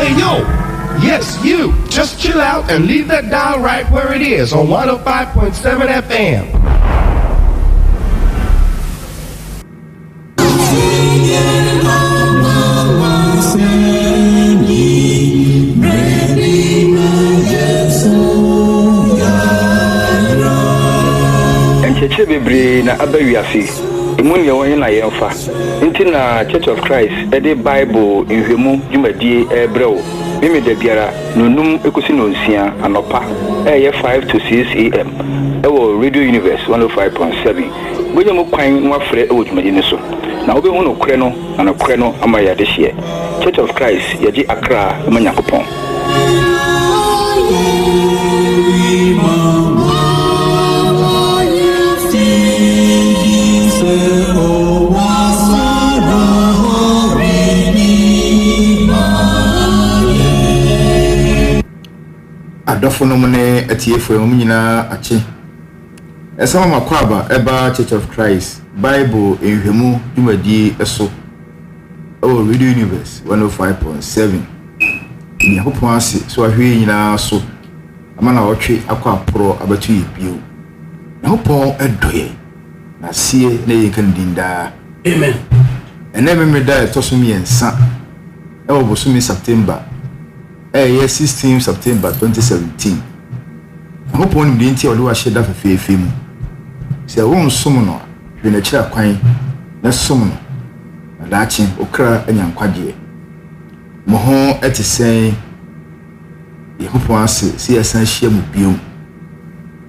Hey, yo! Yes, you! Just chill out and leave that dial right where it is on 105.7 FM. Encheche bebre na abawiase emun ye won na yemfa nti na Church of Christ e de Bible nhwemu dwumadie ebrewo meme da biara nonum ekosi no nsia anopa ye 5 to 6 am ewo Radio Universe 105.7 bonya mo kwan nwafre ewo dwumadie ne so na obe hu no kure no na no kure no amaya de hye Church of Christ yaji Accra manyakopon adofo no mne atiefo e nyina ache esama makwaba eba Church of Christ Bible enhwemu dwumadi eso Radio Universe 105.7 ni hopon ase so ahwe nyina so amana otwe akwa pro abatu yibio na hopon edoye na sie na yekan dinda amen ene me da etosumi ensa ewo bosumi September 16 September 2017. I hope one day until do a shed of a film. Say, I won't summon when a chair quine, no summon, a latching, okra, and young quadie. Mohon at the saying, the hope one see a sunshine with you.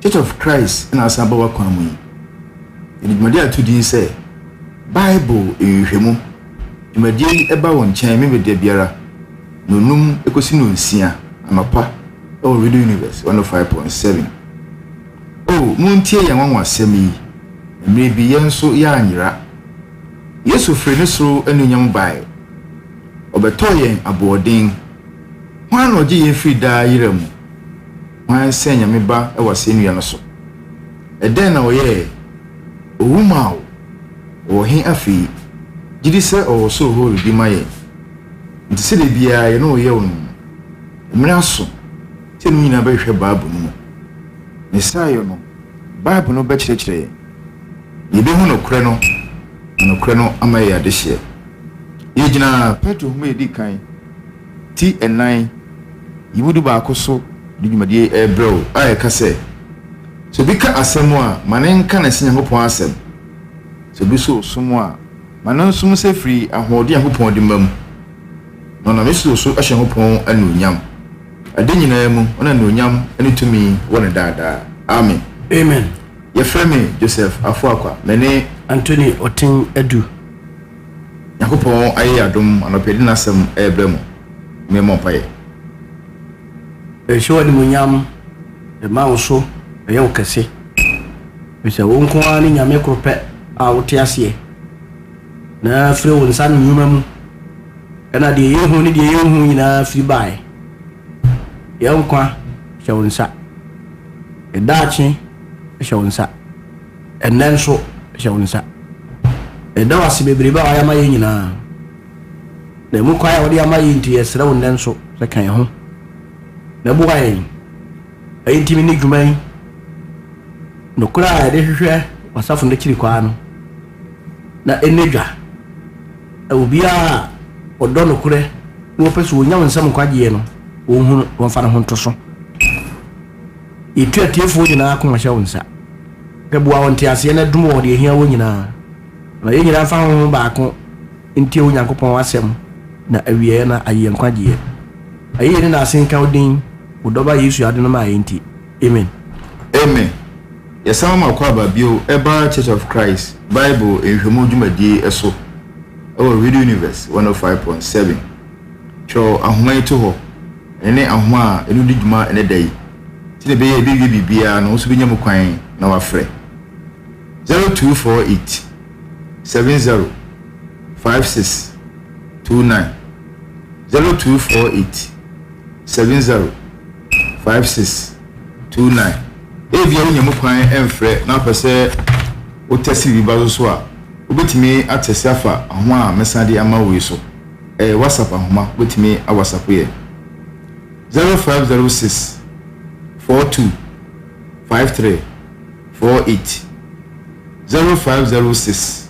Church of Christ and our Sabawa Kwamui. And my dear to thee say, Bible in Hemu, you may dear about one chain, maybe dear Biara. Nonum ekosi no nsia amapa Radio Universe 105.7 muntie ya nwanwa asemi emre bi yenso ya anyira Yesu fre ne soro anunyam bai obeto yen abodin hwan no je ye frida yiramu hwan senya meba e wase nua no so eden na oye owuma o hin afi gidi se o so ho bi maye nti se de bia ye no ye wonu mmira so te no nyina ba hwe Bible no ne sayo no Bible no ba kyerɛkyerɛ ye be hu no kure no amaye ade hye ye gina Petro hu edi kan ti enai yibudu ba akoso de dwumadie ebrew aye ka se so bi ka asɛm a manen ka na sinya hopon asɛm so bi so sumo a manen sum se firi ahode ahopon de mam no na mesu so ahye hopon anunyam ade nyina mu ona anunyam ani tumi wona dada amen amen ye frame Joseph Afuakwa mene Anthony Otin Edu yakopon aye adom anopedi nasem ebremu me mompaye ehwo ni munyam e mawo ye okese bisa wonko ani nyame krope a wote ase na fre won san nyuma mu ena de yehu ni de yehu nyina fri bai ye nkwa shawunsa edachi shawunsa enenso shawunsa edawasi bebreba aya maye nyina na mu kwa ya wodi amaye nti yesra wonenso se kan ho na buwaye ayintimi ni dwuman no kura de hwehwe wasafo ndekiri kwa no na enedwa obia odo no kure wo pesu wonya nsam kwagie no wo hu wo fa no ho ntoso itu atiefo nyina akoma hya wonsa kebuwa wonte ase na dum wo de hia wo nyina na ye nyina fa ho baako ntie wo Nyankopon wasem na awie na aye nkwagie aye ne na asenka odin udoba Yesu ade no ma yenti amen amen yesama makwaba bio eba Church of Christ Bible enhwemu dwumadie eso Radio Universe 105.7 cho ahoma ito ho ene ahoma enu di dwuma ene dai tine be ye bibia no so binyam kwan na wafre 0248 70 56 29 0248 70 56 29 evia unyam kwan emfre na pese o tesi bi bazo so a obetimi atese afa ahoma mesade ama we so WhatsApp ahoma obetimi a WhatsApp ye 0506 42 53 48 0506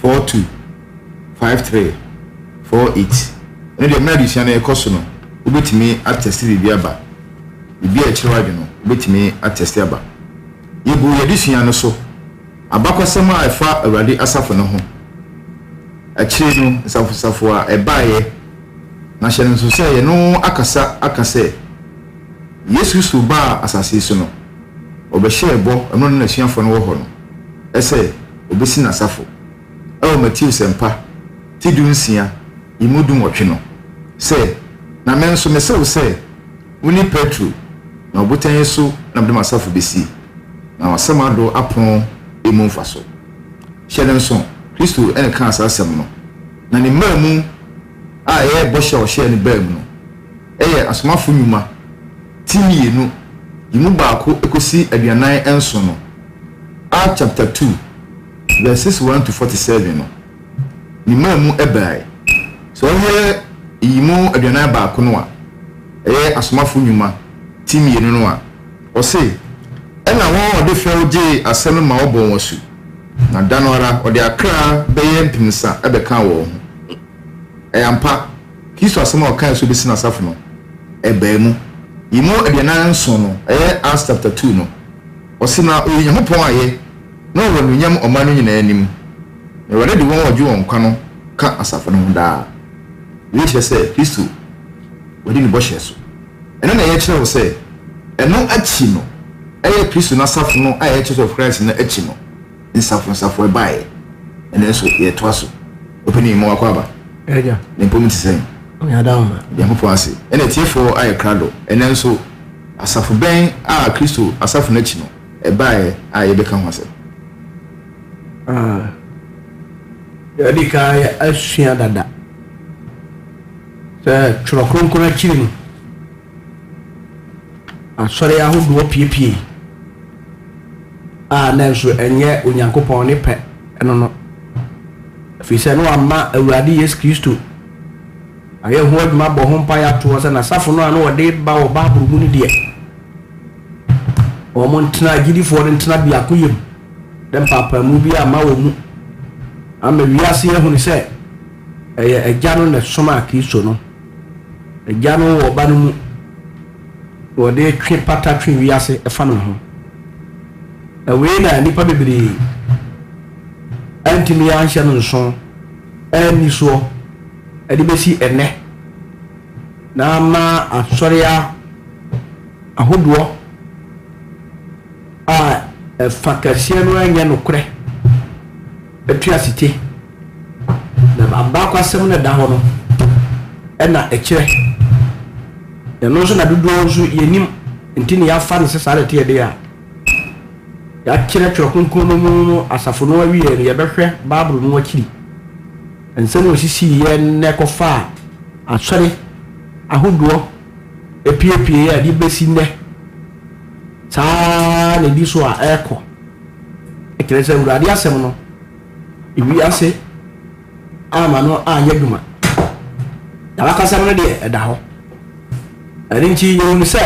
42 53 48 ne de medicine na ekoso no obetimi attest bi aba bi a chirwade no obetimi attest aba yegu yedisua no so abakwasem a efa awurade asafo no ho achiri no safo a ebaaye na hyɛ nso sɛ ye no akasa Yesu Kristo ba asase so no obɛhyɛ ebo ɛno no nasuafo no wɔ hɔ no ɛsɛ obesi na safo ɛwɔ Matthew sempa tidunsia imudum wɔtwe no sɛ na menso mesew sɛ woni Petro na obotan so na bdem asafo besi na wasama do apon emu mfaso hyɛ nso Kristo ɛne ka asasem no na ne mamu a ɛyɛ bɔhyɛ ɔhyɛ ne baamu no ɛyɛ asomafo nnwuma timienu yimu baako ekosi aduanan enso no Acts chapter 2 verses 1 to 47 no ni mamu ebai so here yimu aduanan baako no a ɛyɛ asomafo nnwuma timienu no a ɔse ɛna wɔn ɔde fɛw gye asɛm ma ɔbɔ wɔn su na danora ɔde akra bɛyɛ mpimsa ɛbɛka wɔn ho ɛyampa Kristo asɛm a ɔka so besi na safo no ɛbaa mu yimu aduanan nso no ɛyɛ Acts chapter 2 no ɔse na Onyankopɔn ayɛ na ɔwɔ nyam ɔman no nyinaa anim na wɔde wɔn wɔdwe wɔn kwa no ka asafo no ho daa wikyɛ sɛ Kristo wɔde ne bɔhyɛ so ɛno na yɛ kyerɛ wo sɛ ɛno akyi no ɛyɛ Kristo na asafo no a yɛ Church of Christ na akyi no nsafo ɛbaeɛ ɛno nso yɛtoa so opani mu akɔ aba ɛgya ne mpom te sɛn ɔyɛdawoma Yankopɔn ase ɛna tiefo ayɛ krado ɛno nso asafo bɛn a Kristo asafo no akyi no ɛbaeɛ a yɛbɛka ho asɛm yɛde ka asua dada sɛ twerɛ kronkron akyiri no asɔre ahodoɔ piepie a na nso ɛnyɛ Onyankopɔn ne pɛ ɛno no afei sɛ no ama Awurade Yesu Kristo ayɛ ho adwuma bɔ ho mpa yɛatoɔ sɛ nasafo no a no wɔde ba wɔ Baabolo mu no deɛ wɔn ntena agyidifoɔ no ntena biako yam dɛ mpaapaemu bi ama wɔ mu ama wiase ahunu sɛ ɛyɛ agya no na soma Kristo no agya no wɔ ba no mu wɔde twe pata twe wiase ɛfa no ho ɛwei na nipa bebree antimi anhyɛ no nso ɛni soɔ ɛde bɛsi ɛnɛ na ama asɔre ahodoɔ a ɛfa kɛseɛ no anyɛ nokorɛ ɛtu asite na abaakɔ asɛm no da hɔ no ɛna ɛkyerɛ ɛno nso na dodoɔ nso yɛnim nti ne yɛafa no sɛ saa dɛte yɛde a yɛakyerɛ twerɛ kronkron no mu no asafo no awie no yɛbɛhwɛ Baabolo no akyiri nsɛm osisi yɛ nnɛ kɔfa a asɔre ahodoɔ epiepie a de besi nnɛ saa na di so a ɛkɔ ɛkyerɛ sɛ Awurade asɛm no ewi ase ama no anyɛ dwuma yɛbakasɛm no deɛ ɛda hɔ ɛne nti yɛhunu sɛ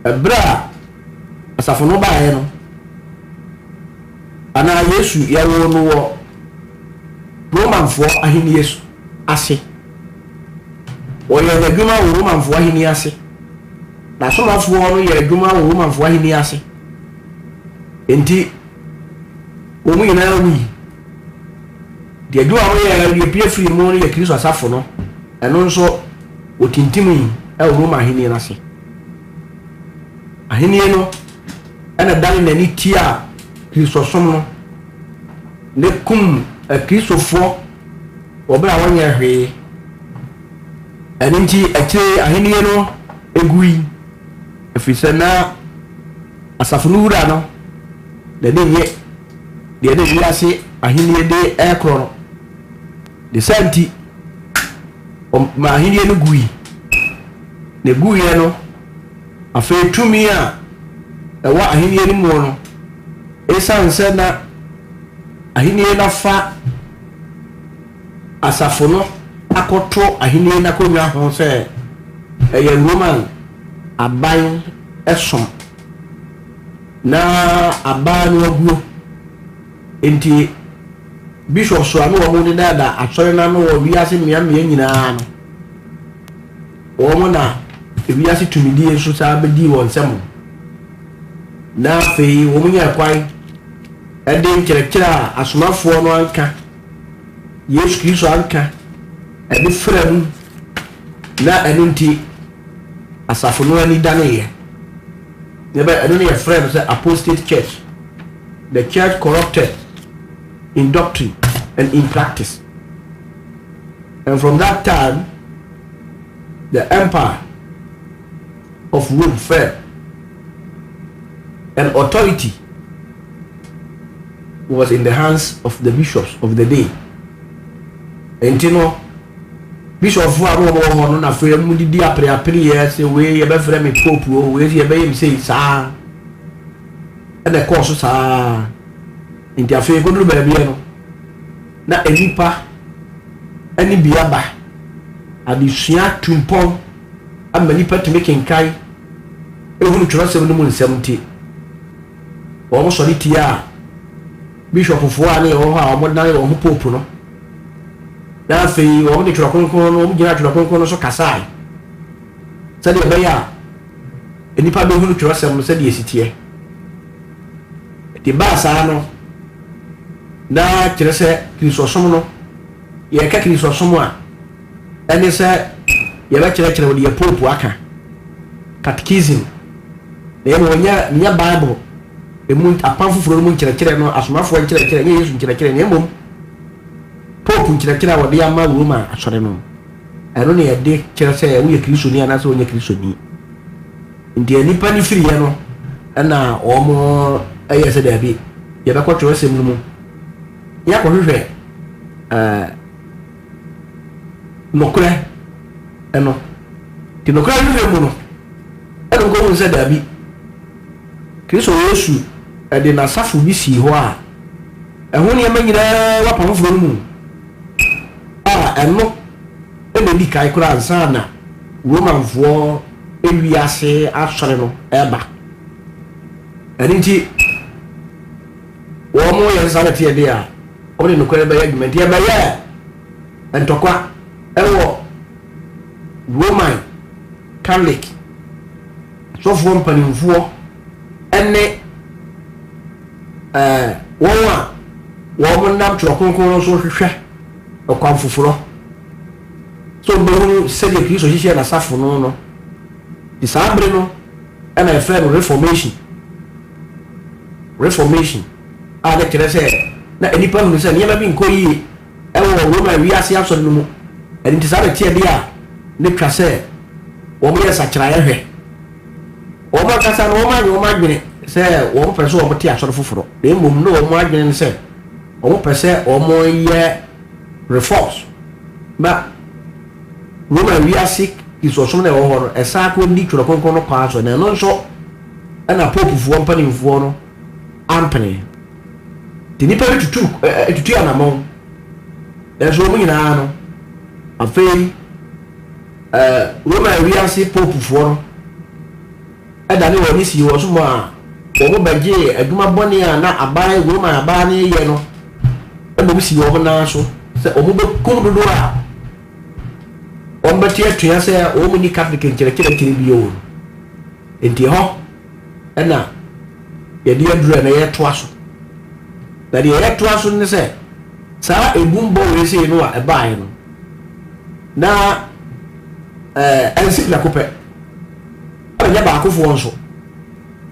ɛberɛ a asafo no baeɛ no anaa Yesu yɛwo no wɔ Romanfoɔ ahenni Yesu ase wɔyɛ adwuma wɔ Romanfoɔ ahenni ase na asomafoɔ no yɛ adwuma wɔ Romanfoɔ ahenni ase enti wɔn nyinaa wuyi deɛ adwuma wɔn yɛ pie firi mu no yɛ Kristo asafo no ɛno nso wɔtintim yi ɛwɔ Roma ahenni no ase ahenni no ɛna dan n'ani tia Kristo som no ne kum Kristofoɔ wɔbɛn a wɔnyɛ hwee ɛno nti akyire ahenni no egu yi ɛfiri sɛ na asafo no wura no na de yɛ deɛ de wiase ahenni de ɛkorɔ no de santi ma ahenni no gu yi na gu yɛ no afei tumi a ɛwɔ ahenni no mu no ɛsiane sɛ na ahenni no afa asafo no akɔto ahenni no akɔnwa ho sɛ Roman aban esom na aban no aguo enti bishop so ame wo de dada asore na no wo wiase mmea nyinaa no wo na wiase tumidie so sa bedi won nsem na fe wo nya kwai ede nkyerɛkyerɛ asomafo no anka Yesu Kristo anka ede frem na enunti asafo no ani dane ye neba eno ne frem say apostate church, the church corrupted in doctrine and in practice. And from that time the empire of Rome fell and authority was in the hands of the bishops of the day. And you know, bishop of no na free mu di apre yes we ye be free me pope o we ye be him say sa and the course sa inti afi ko dulu ba bia no na enipa ani bia ba adisua tumpon amani pa to make kai ehunu twara se no mu nsɛmti o mo sori tia bishop of wa ne o ha o mo dan o pope no na fe o de twara konkon no o gina twara konkon no so kasai sɛ de be ya enipa be hunu twara se mo sɛ de esitie ti ba sa no na kyerɛ sɛ kristosom no yɛ ka kristosom a ɛne sɛ yɛ bɛ kyerɛ wo de pope aka catechism na yɛ nya bible emu apam foforo mu kyerɛ no asomafo kyerɛ ne Yesu kyerɛ ne mmom pope kyerɛ wo de ama Roma asɔre no ɛno ne yɛ de kyerɛ sɛ wo yɛ kristoni ana sɛ wo nyɛ kristoni ndi nipa ni firi yɛ no ɛna ɔmo ɛyɛ sɛ dabi yɛ bɛ kɔtɔ sɛm no mu ya ko hwehwɛ nokora eno ti nokora hwehwɛ mu no eno ko mu sɛ dabi Kristo Yesu de na safo bi si hɔ a ɛho ne ma nyinaa wapam foro mu eno ene di kai kora ansa na Romanfoɔ ewiase asɔre no ɛba ɛnti wo mo yɛ nsa na tie de a ɔne nokora bɛyɛ adwuma tie bɛyɛ ntɔkwa ɛwɔ Roman Catholic sɔfoɔ mpanimfoɔ ɛne wɔn a wɔn nam twerɛ kronkron no so hwehwɛ ɔkwan foforɔ so bɛhu sɛdeɛ Kristo hyehyɛ n'asafo no de saa bere no ɛna ɛfrɛ no reformation a ne kyerɛ sɛ na enipa no sɛ nneɛma bi nkɔ yie ɛwɔ Roman wiase asɔre no mu ɛne nti saa bɛteɛ bi a ne twa sɛ wɔn yɛ sakyerɛeɛ hwɛ wɔn akasa no wɔn adwene sɛ wɔn pɛ sɛ wɔn te asɔre foforɔ na mmom no wɔn adwene sɛ wɔn pɛ sɛ wɔn yɛ reforms ba Roman wiase isɔsom na ɛwɔ hɔ no ɛsaa kɔ ni twere konkon no paa so na ɛno nso ɛna popefoɔ mpanimfoɔ no ampene te nipa bi tutu anamɔn ɛnso wɔn nyinaa no afei Roman wiase popefoɔ no ɛda ne wɔn ni si wɔ so mu a wɔn bɛgye adwuma bɔne a na aban Roman aban ne yɛ no ɛna si wɔn nan so sɛ wɔn bɛ kum dodo a wɔn bɛte atua sɛ wɔn ni Catholic nkyerɛkyerɛ bi yɛ wɔn nti hɔ ɛna yɛde aduru na yɛtoa so na deɛ yɛtoa so ne sɛ saa ebum bɔ wɔ ese no a ɛbaa no na ɛnsi bila kopɛ ɔnyɛ baako foɔ nso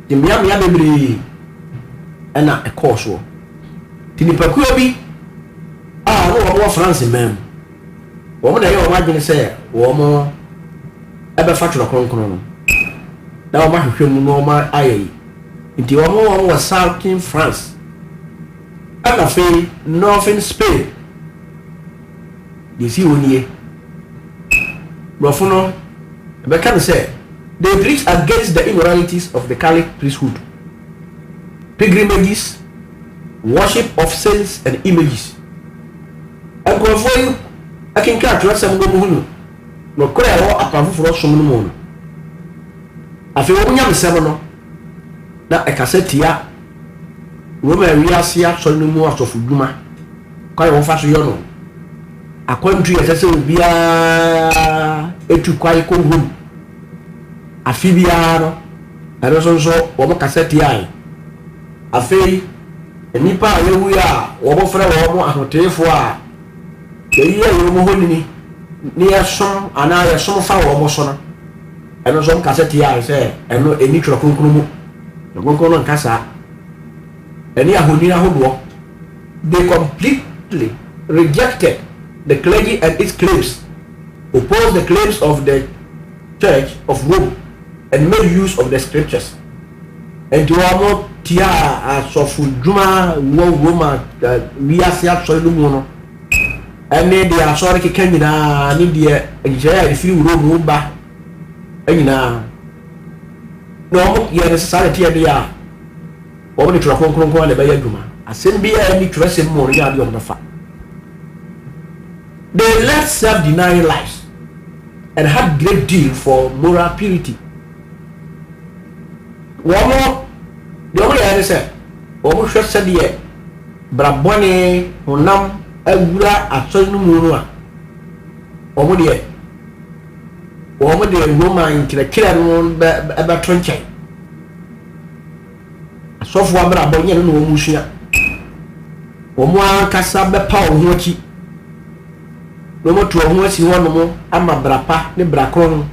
mmea bebree ɛna ɛkɔɔ soɔ ti nipakuo bi a wɔn wɔ France mɛm wɔn na yɛ wɔn adwene sɛ wɔn ɛbɛfa twerɛ kronkron no na wɔn ahwehwɛ mu na wɔn ayɛ yi nti wɔn wɔ southern France ɛna afei northern Spain deɛ si wɔn nie borɔfo no ɛbɛka no sɛ they preach against the immoralities of the Catholic priesthood, pilgrimages, worship of saints and images. And convoy I can catch what some go hunu no kora ho apafoforo som no mu no afi wo nya mesem no na ekasetia wo ma wiase aso no mu asofo dwuma kwai wo fa so yo no akwantu ya sese obia etu kwai ko hum afi bia no ero so wo mo kasetia afi nipa ayewu ya wo mo frɛ wo mo ahotefo a yeyi ayo mo honini ni yasom ana yasom fa wo mo so no eno so kaseti ya se eno eni tworo konkro mu konkro no nkasa eni ahoni ahodo they completely rejected the clergy and its claims, opposed the claims of the Church of Rome, and made use of the scriptures. And to amo tia asofu juma wo Roma we asia so no mu no ene dia asore keka nyina ni dia ejaya ifiri Rome ba anyina no mo ye necessity tia dia o ni tro konkron le ba ya juma asem bia ni tro sem mo ya dia on fa. They led self-denying lives and had great deal for moral purity. Womo the only I say womo hwe se de brabone honam awura atonu mu a womo de Roman kira no ba tonchen asofo abrabonye no womo hua womo ankasa be pa wo hoki no mo to ho asi ho no mo ama brapa ne brakron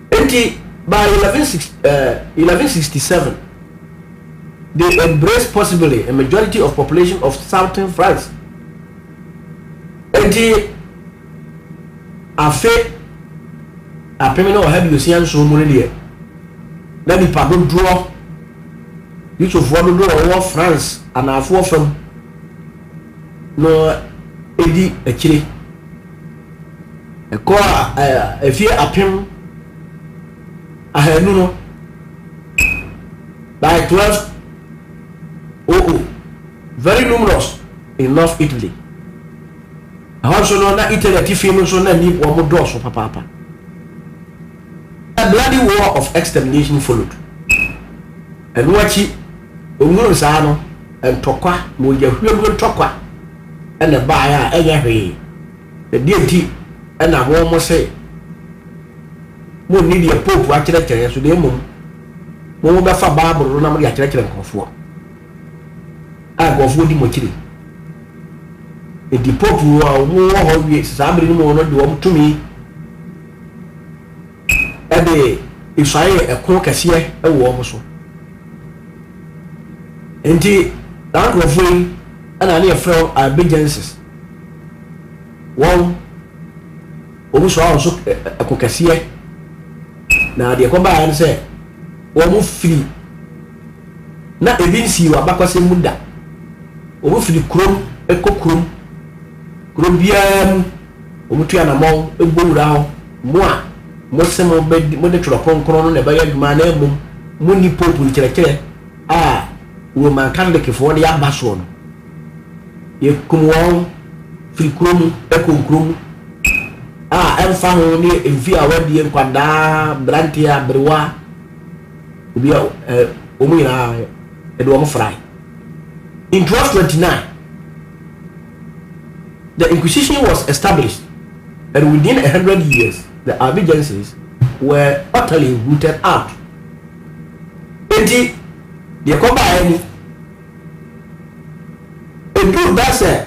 enti by 1167 they embraced possibly a majority of population of southern France. Enti afe apemino have you seen so mo ne na ni pa do draw you to follow do France and afo from no edi akire eko efie apem ahanu no by 12 very numerous in North Italy. Also no na Italy tifim so na ni wo do so papa. A bloody war of extermination followed. And wachi onwuru sa no entokwa mo ya hwelu ntokwa ene ba ya enya hwe the deity ena wo mo say mo ni dia pope a kire so de mo be fa bible na mo ya kire nkofo a gofo di mo kire e di pope wo ho wi sabri ni mo no de wo tumi e de isaye e ko kase e wo mo so enti dan gofo ana ne frɛ allegiances won omu so awo so akokase na de ko ba an se wo mu free na ebi nsi wa bakwase muda wo mu free krom ekokrom krom bia wo mu tua na mo egbowura ho mo a mo se mo be mo de tro konkron no na ba ya duma na emum mo ni popu kire a wo man kan de kefo de ya baso no ye kumwon free krom ekokrom emfa ho ni enfi awadi enkwada brantia brewa ubia omira edo mo fry in 1229 the Inquisition was established, and within 100 years the Albigenses were utterly rooted out. Enti the combine edu base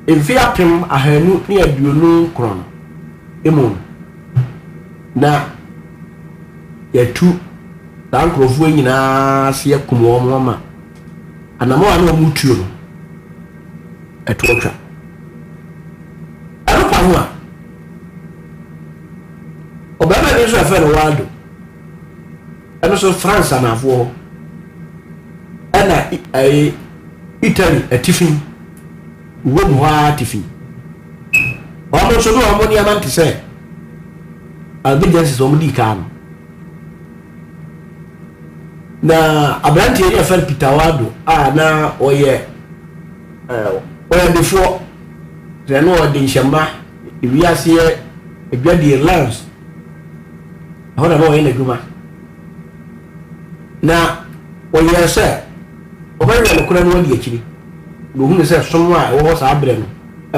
enfi apem ahanu ni aduonu kron emu na yetu dan krofo nyina se yakumo mo ma anamo anu mutuo no etwotwa aropa ho a obama ni so afa no wado eno so France anafo ana Italy atifin wo mo atifin omo so no omo ni amante se Albigenses omo di kan na abranti eri afa Peter Wado na oye before they know the nshamba wiase edwadi lands hona no ene guma na oyɛ sɛ ɔbɛyɛ no kora no wadi akiri no hu sɛ som a ɛwɔ saa abrɛ no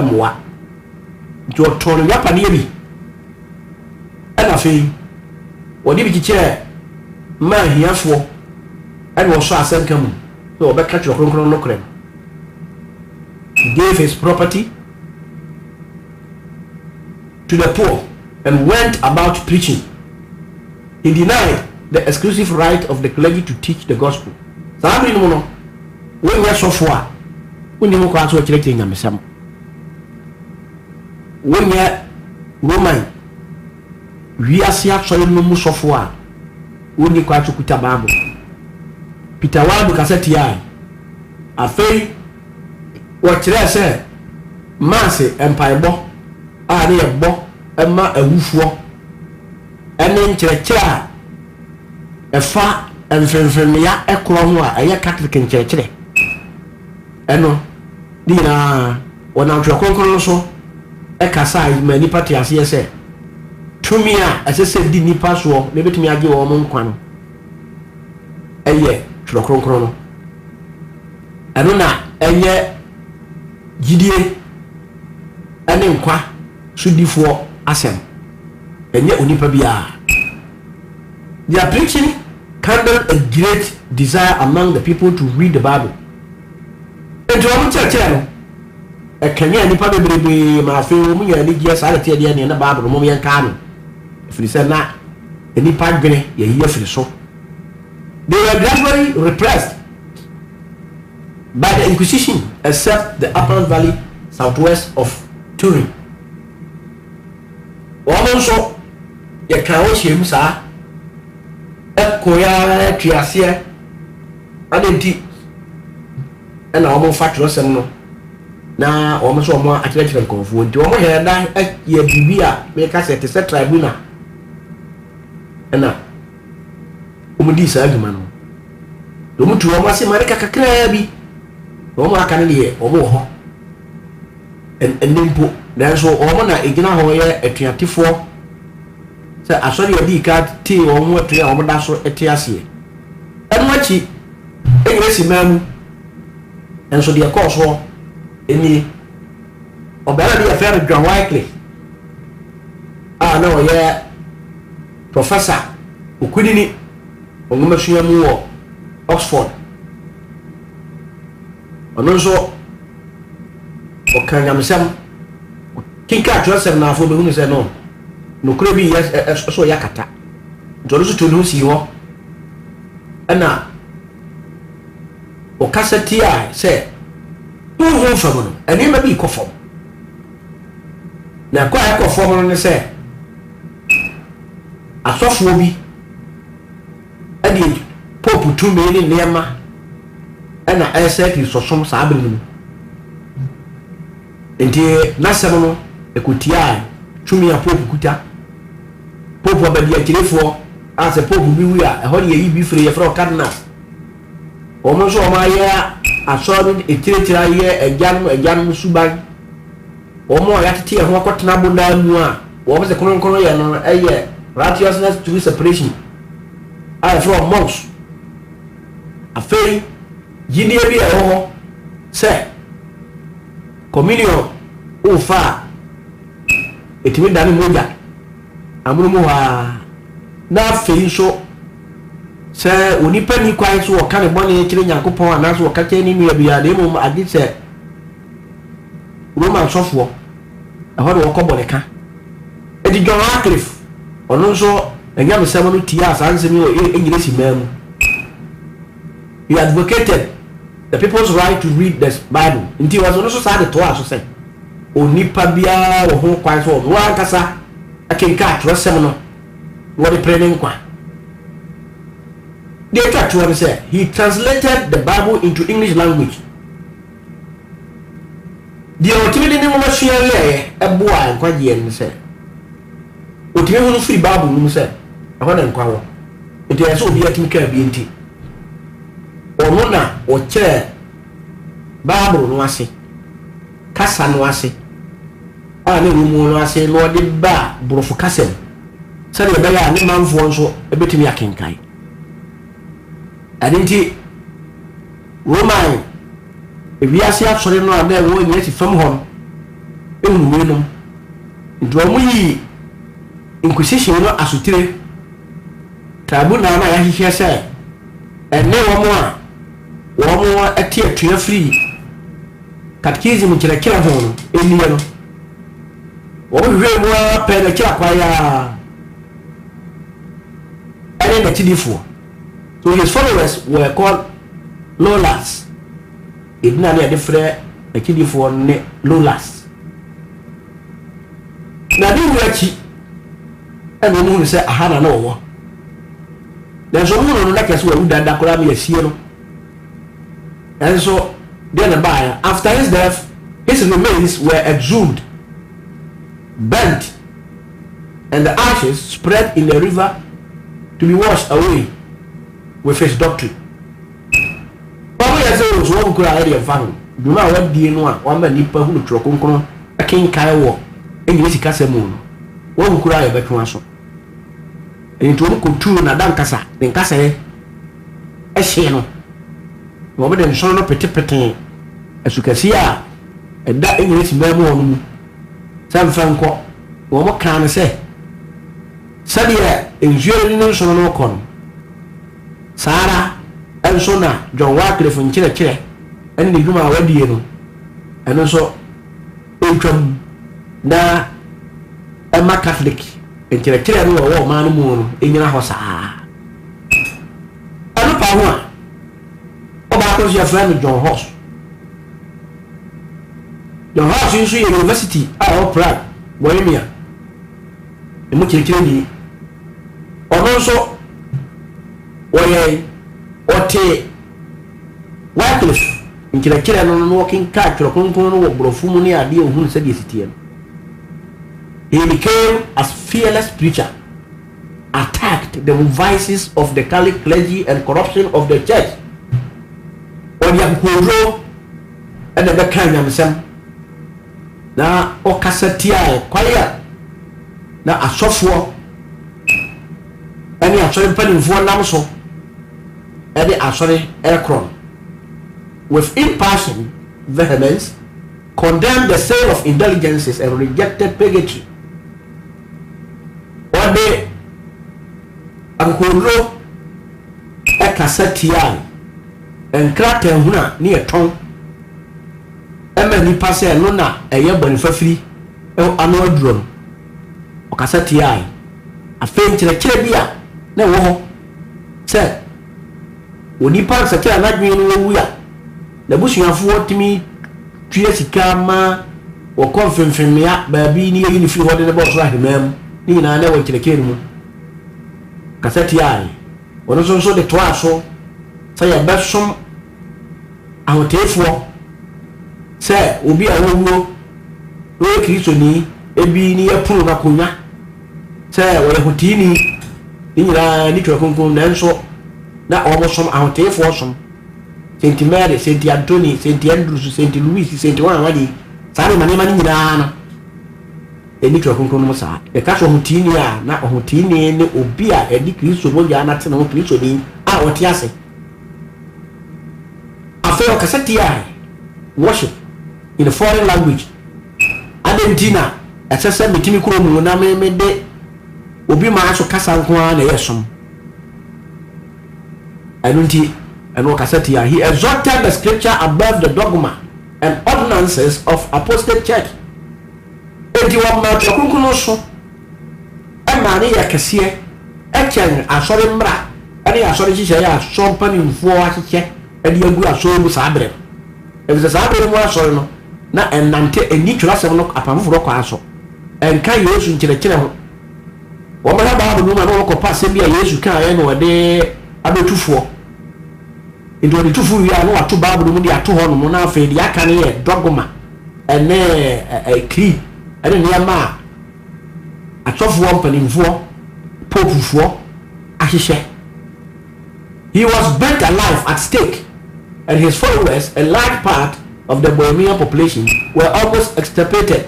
ɛmoa nti ɔtɔn no yapadeɛ bi ɛna afei wɔde bi kyekyɛ ma ahiafoɔ ɛna wɔsɔ asɛnka mu sɛ ɔbɛka kyerɛ kronkron no korɛ he gave his property to the poor and went about preaching. He denied the exclusive right of the clergy to teach the gospel. Sabi no no when you so for when you go to church in Nyamesam when you Roman we are see actually no mu so for when you go to kuta Bible Peter Wabu kaseti ya afei wɔkyerɛ sɛ maase mpaebɔ a ne yɛbɔ ɛma awufoɔ ɛne nkyerɛkyerɛ a ɛfa mfemfemya ɛkorɔ ho a ɛyɛ catholic nkyerɛkyerɛ ɛno ne nyinaa wɔnam twerɛ kronkron no so ɛkasa ma nipa te aseɛ sɛ tumi a ɛsɛ sɛ di nipa soɔ na ɛbɛtumi agye wɔn mo nkwa no ɛyɛ twerɛ kronkron no ɛno na ɛnyɛ gidie ɛne nkwa sudifoɔ asɛm ɛnyɛ onipa biara. Their preaching kindled a great desire among the people to read the Bible. And to our church, a Kenyan nipa bebrebe ma afei wo mu yɛ ani gye saa te deɛ ne na Bible mo yɛn ka no ɛfiri sɛ na nipa dwene yɛ yɛ firi so. They were gradually repressed by the Inquisition except the Upper Valley southwest of Turin. Wɔn nso yɛ ka wɔ hyɛm saa ɛkoya tuaseɛ adenti ɛna wɔn fa twerɛsɛm no na wɔn nso wɔn akyerɛkyerɛ nkɔmfoɔ nti wɔn yɛ da yɛ bibi a mɛka sɛ te sɛ tribunal ɛna wɔn di saa adwuma no wɔn tu wɔn ase mare kakra bi wɔn aka ne deɛ wɔn wɔ hɔ ɛnne mpo nanso wɔn na egyina hɔ yɛ atuatefoɔ sɛ asɔre yɛ di ka tee wɔn ho atua a wɔn da so ɛte aseɛ ɛno akyi ɛyɛ si maa mu nso deɛ kɔɔ soɔ ɛni ɔbɛrɛ bi yɛfrɛ no John Wycliffe a na ɔyɛ professor okudini ɔnwomasua mu wɔ Oxford ɔno nso ɔka nyamesɛm kinka atwerɛsɛm na afɔ bɛhunu sɛ no nokora bi yɛ so yɛ kata nti ɔno nso to ne ho sii hɔ ɛna ɔkasa ti a sɛ honhom fam no ɛnneɛma bi kɔ fam na ɛkɔ a ɛkɔ fam no ne sɛ asɔfoɔ bi ɛde pope tumi ne nneɛma ɛna ɛsɛ kristosom saa abiri no mu nti n'asɛm no ɛkɔtia tumi a pope kuta pope abadi akyerɛfoɔ a sɛ pope bi wu a ɛhɔ de yɛyi bi firi yɛfrɛ cardinal wɔn nso wɔn ayɛ asɔre ekyirɛkyirɛ ayɛ agyanom suban wɔn a yɛatete ɛho akɔtena abondaa mu a wɔn sɛ kronkron yɛ no ɛyɛ righteousness to separation a yɛfrɛ monks afei gyidie bi ɛwɔ hɔ sɛ communion wofa a ɛtumi dane mogya amono mu hɔ a na afei nso sɛ onipa ni kwan so wɔka ne bɔne kyerɛ Nyankopɔn anaasɛ wɔka kyerɛ ne nua biara na mmom ade sɛ Roman sɔfoɔ ɛhɔ de wɔkɔ bɔne ka ɛdi John Wycliffe ɔno nso ɛnyamesɛm no tie a saa nsɛm yi ɛnyina si maa mu he advocated the people's right to read the Bible nti wɔso no so saa de toa so sɛ onipa biara wɔ ho kwan so ɔno ankasa akenka atwerɛsɛm no wɔde pere ne nkwa de atwa toa no sɛ he translated the Bible into English language deɛ ɔtumi de ne nwoma sua yɛɛ ɛboa nkwagyeɛ no sɛ ɔtumi ho no firi Bible no mu sɛ ɛhɔ na nkwa wɔ nti ɛsɛ obi atumi kaa bi nti ɔno na ɔkyerɛ Bible no ase kasa no ase ne rumu no ase no de ba brofo kasem sɛ de bɛyɛ a ne manfoɔ nso ebetumi akenkan adinti Roman ewiase asɔre no a na ɛwɔ nyɛ si fam hɔ ehunu no nti wɔn yi inquisition no asotire tribunal na yɛahyehyɛ sɛ ɛne wɔn a ɛte atua firi catechism kyerɛkyerɛ ho no ɛnie no wɔn hwehwɛ mu a pɛ na kyerɛ kwaya ɛne n'akyidifoɔ. So his followers were called Lolas. Edina ne different akyidifoɔ ne Lolas. Na de wurachi ɛna mu sɛ ahana na wɔwɔ. Na so mu no na kɛse wɔ dada koraa me asie no. And so then after his death, his remains were exhumed, burnt, and the ashes spread in the river to be washed away with his doctrine. Papa ya say was one kura area fan. Do not what die no a one man nipa hu tro konkon akin kai wo enyi sika semu no. One kura ya beto aso. Enti won ko tu na dan kasa, den kasa e hye no. Wo be den so no petepete asukasi a ɛda enyi si ba mu won mu. Sam franko wo mo kan sɛ sɛdeɛ enjuo no so no kɔ no. Sara enso na John Wycliffe nkyerɛkyerɛ ɛne ne dwuma a wadie no ɛno nso ɛtwam na ɛma Catholic nkyerɛkyerɛ no wɔ ɔman no mu no ɛnyina hɔ saa ɛno pa ho a ɔbaako so yɛfrɛ no John Hus nso yɛ university a ɔwɔ Prague Bohemia ɛmu kyerɛkyerɛ ni ɔno nso wɔyɛ ɔte Wycliffe nkyerɛkyerɛ no wɔkin ka kyerɛ kronkron no wɔ borɔfo mu ne adeɛ ohunu sɛ deɛ sitie no. He became a fearless preacher, attacked the vices of the Catholic clergy and corruption of the church. Ɔde akokoduro ɛna bɛka nyamesɛm na ɔkasa tia kwaya na asɔfoɔ ɛne asɔre mpanimfoɔ nam so ɛde asɔre ɛkorɔ with impassioned vehemence condemned the sale of indulgences and rejected purgatory. Ɔde akokoduro ɛkasa tia nkrataa huna ne yɛtɔn ɛma nipa sɛ ɛno na ɛyɛ bɔnifafiri ano aduro no ɔkasa tia afei nkyerɛkyerɛ bi a na ɛwɔ hɔ sɛ onipa nsɛkyerɛ anadwene no wɔwu a n'abusuafoɔ tumi tue sika ma wɔkɔ mfimfimia baabi ne yɛyi ne firi hɔ de ne bɔ ɔsoro ahemmaa mu ne nyinaa na ɛwɔ nkyerɛkyerɛ no mu kasa tia ɔno nso de toa so sɛ yɛbɛsom ahoteefoɔ sɛ obi a wɔwuo wɔyɛ kristoni ebi ne yɛpono no akonnwa sɛ wɔyɛ hotiini ne nyinaa ne twerɛ kronkron nanso na ɔmosom ahoteefoɔ som Saint Mary, Saint Anthony, Saint Andrews, Saint Louis, Saint Wanwadi saa ne manema ne nyinaa no ɛni twerɛ kronkron no mu saa yɛka sɛ ɔhotiini a na ɔhotiini ne obi a ɛdi kristo mogya na te ne ho kristoni a wɔte ase afei ɔkasa tia worship in a foreign language adentina ɛsɛ sɛ metimi kuro mu na mede obi maa so kasa nko ara na ɛyɛ som ɛno nti ɛno ɔkasa tia he exalted the scripture above the dogma and ordinances of apostate church enti wɔma kronkron no so ɛma ne yɛ kɛseɛ ɛkyɛn asɔre mmra ɛne asɔre hyehyɛ yɛ asɔ mpanimfoɔ ahyehyɛ ɛde agu asɔre mu saa berɛ ɛfisɛ saa berɛ mu asɔre no na ɛnante ɛni twerɛ asɛm no apam foforɔ kɔ asɔ ɛnka Yesu nkyerɛkyerɛ ho wɔmɛhɛ baabu no ma na wɔkɔpa asɛm bi a Yesu kaa yɛ no wɔde abɛtufoɔ nti wɔde tufo wie a na wato baabu no mu de ato hɔ no mu na afei deɛ aka no yɛ dogma ɛne creed ɛne nneɛma a atɔfoɔ mpanimfoɔ popefoɔ ahyehyɛ. He was burnt alive at stake, and his followers, a large part of the Bohemian population, were almost extirpated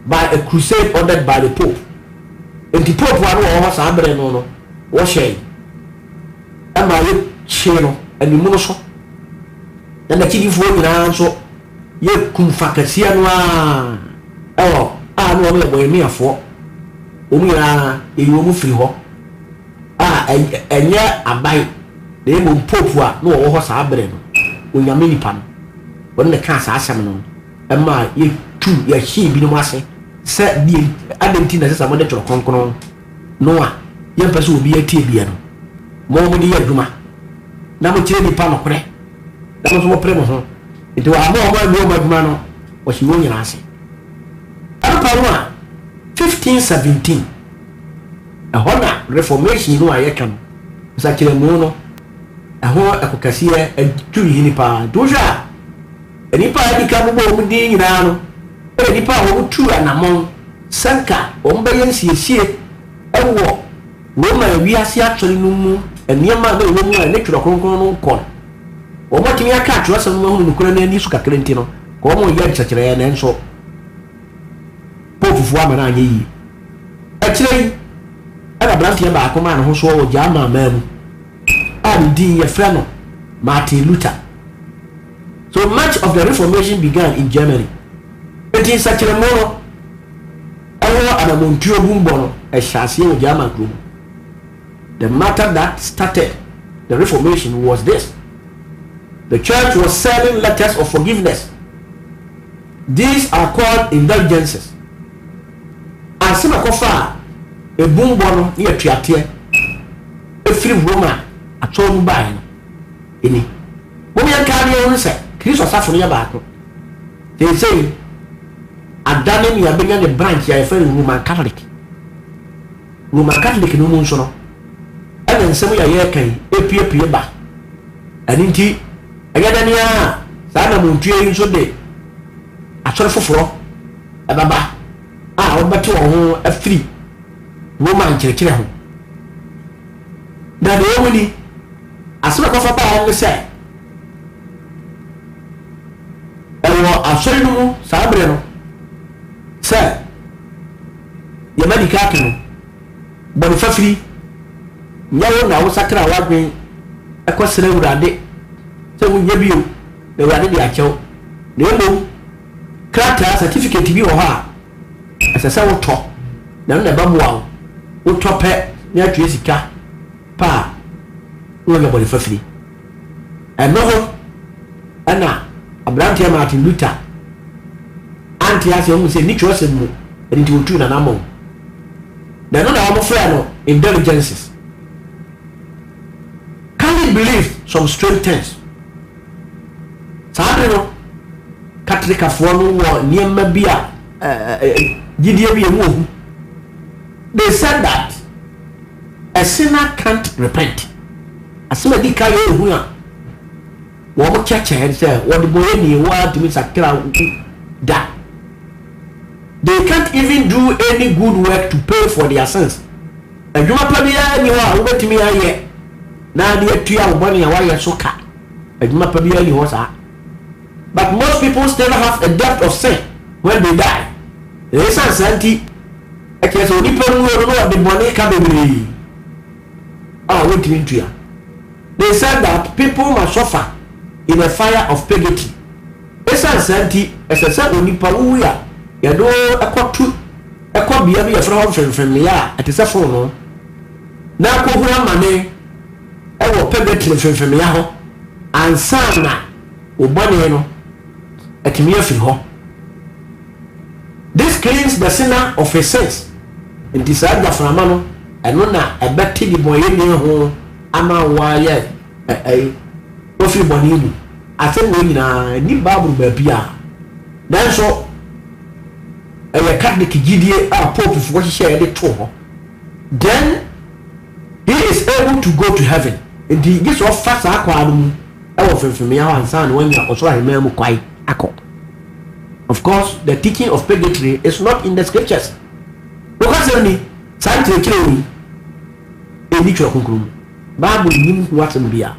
by a crusade ordered by the Pope. And the Pope was a no was she. And my channel and the monoso. And the king for the answer. Ye kumfakasianwa. Oh, I know where we are for. Umira, you move free ho. And yet I buy the name Pope no horse abreno. When your mini pan. When the cast are salmon. And my ye two ye she be no massy. Set the identity as a mother to a conqueror. Noah, young person will be a TBN. More money a duma. Now we tell the pan of crack. That was more premo. It was more man was she won't answer. Alpha 1517. A honor reformation no I can. Such a mono. A whole apocasia and Julie Hinipa. Doja. A nipa become more ding down. A nipa who true and among Sanka, Ombayan see and war. Woman, we are actually no and near my woman and nature of corn. Or what me a catch was a woman who couldn't use Cacrentino. Come on, yet such a and so. Both of woman and ye. Actually, I have brought here back a man who saw Jama man. And dear friend, Martin Luther. So much of the Reformation began in Germany. It is such a more. And a Montreal Bumbono, a chassis of Jama group. The matter that started the Reformation was this. The church was selling letters of forgiveness. These are called indulgences. And some of a bumbono near Triatia, a free Roma, a told by any. Women can't say, Chris was suffering about. They say, I've done it, you have begun a branch, I fell Roman Catholic. Roman Catholic no moon sono. And then some of your can appear back. And indeed, I got any Sana Montreal so day. I saw for a baba. Ah, but a free Roman church. Now the only as soon as I only say, I saw you, Sabrino. Sir, your medical but for free. No, now Sakra walking a question with a day. So we give you the Radi Acho. No, character certificate to be or her as a sour top. None of them wow. Who top it near Jessica. Pa, nobody for free. And no, Anna, a Brantia Martin Luther. Auntie as you say, Nick was and into two and among. They're not our friend indulgences. Can you believe some strange things? Sabrino Catholic form or near Mabia Gideon. They said that a sinner can't repent. As somebody carry who are one church and say, what the boy any word to Miss Akira that. They can't even do any good work to pay for their sins. And you are probably over to me here. Now they 2 hours money and why you're so cat. And you are probably was that. But most people still have a debt of sin when they die. There is a sanity. Okay, so people who know what the money can be. Ah, wait into you. They said that people must suffer in a fire of purgatory. It's a sanity as a certain people who are. You do a quite be a from ya at a phone. Now, Kohura money, I will purgatory from Yaho and Sana, Ubaniano, at Miafiho. This cleans the sinner of his sins. In this other from Mano, and Nona, a betty boy in home, Ama Waya, a Coffee Bonini. I think we need Babu Babia. Then so. A Catholic GDA Pope of what he shared it to. Then he is able to go to heaven. And he gets off fast aquadum. I was from me and son when you also remember quite accord. Of course, the teaching of purgatory is not in the scriptures. Because only science killing a literal conclusion. Bible means what's in beer.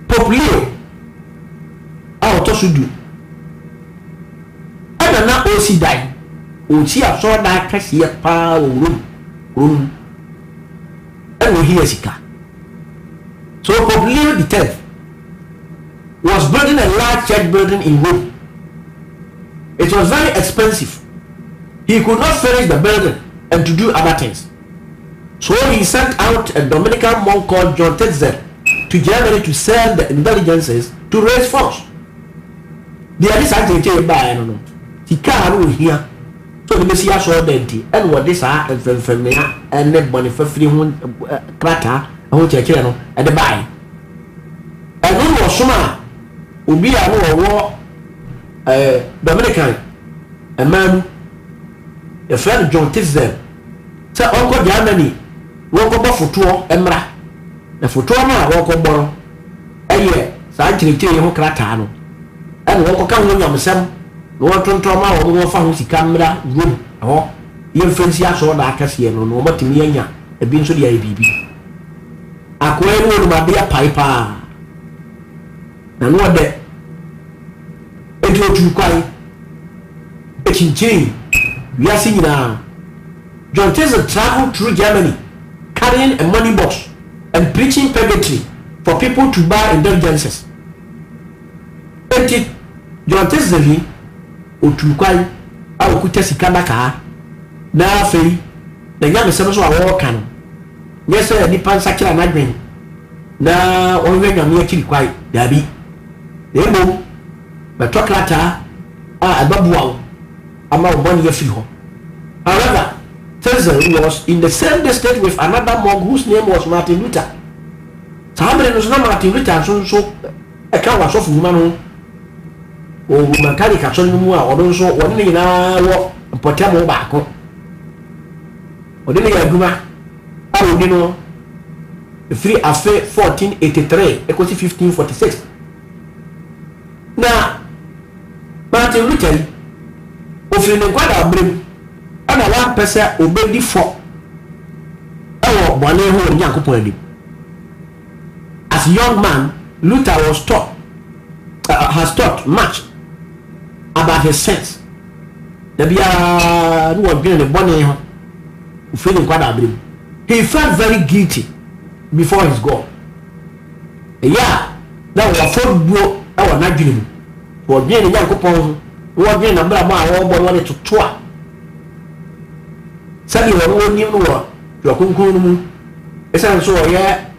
Pope Leo, our to should do. Na osi die Uchi a so da kase pa room. And we hear sika. So Pope Leo X was building a large church building in Rome. It was very expensive. He could not finish the building and to do other things. So he sent out a Dominican monk called John Tetzel to Germany to send the intelligences to raise funds. The other side they tell by no. He can't here. So the Messiah saw the and what this are and net money for free crater and church at the buy. And who was summer will be a war Dominican a man a friend John Tetzel. So Uncle Germany walk up for tour emra. The photo na walk up borrow. Aye, Sanchi tell you cratano. And walk come on yourself. No turn trauma or no fancy camera room. Oh, your friends ya saw that Cassian no more to me a bin so the IBB. A quail my dear piper. And what that? It was too quiet. It's in chain. We are seeing now. John Tetzel traveled through Germany carrying a money box and preaching purgatory for people to buy indulgences. John Tetzel otukwai a okuta sika naka na afei na nyame sɛ so awo ka no nyɛ nipa nsakira na adwen na ɔnwe nyame akiri kwai dabi na emo beto krata a ababuawo ama oboni afiri hɔ. However, Tetzel was in the same district with another monk whose name was Martin Luther. Sahabre no na Martin Luther so e ka wa so fu ma no o mankari ka so mu a odon so woni ni na wo potamo ba ko odin ya guma a woni no free afe 1483 equals 1546 na Martin Luther ofiri ne kwada abrem ana wa pese obedi fo ewo bone ho Nyankopon adim. As a young man, Luther was has taught much about his sins. He felt very guilty before his God. Yeah, that was a full blow. I was not giving him. For being a young couple, being a brother, I wanted to try. Suddenly, I won't even know your conclusion. Essentially, yeah,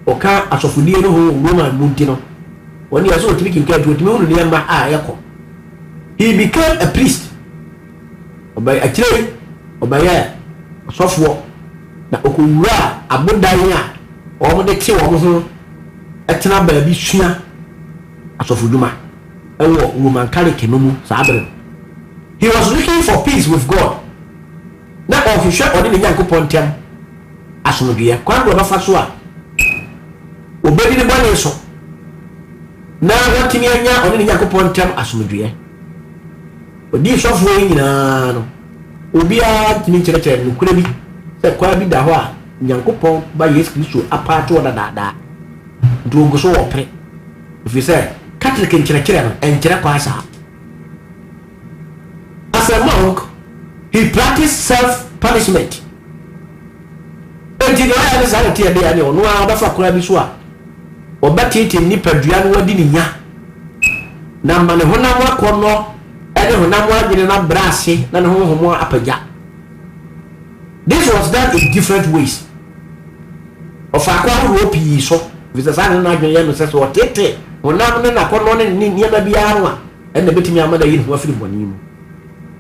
or can't as of Leo Roman Mutino. When he was so taking care to it, he became a priest. By a trade, or by a software. Na okura abodanya o de tie wo ho etena ba bi sua asofuduma ewo woman karike no mu sabre. He was looking for peace with God. Na o fi hwe ode ne Nyankopon tem asomdue kwan do ba fa so a obedi ne bane so na watimi anya ode ne Nyankopon tem asomdue odi sofo nyina no obi a timi kyerɛkyerɛ no kura bi sɛ kwa bi da hɔ a Nyankopɔn ba Yesu Kristo apaato wɔ dada nti ogu so wɔ pere efi sɛ Catholic nkyerɛkyerɛ no ɛnkyerɛ kwa saa. As a monk, he practiced self-punishment. Enti no ayɛ ne saa ne teɛ de ane ɔno a ɔbɛfa kora bi so a ɔbɛtete nipadua no wadi ne nya na ma ne honam akɔnnɔ ɛne honam adwene na bra ase na ne honhom apagya. This was done in different ways. Of aqua rope so with a sign and I says or tete or now and I call on near the Biama and the betting Yamada in Waffle Bonim.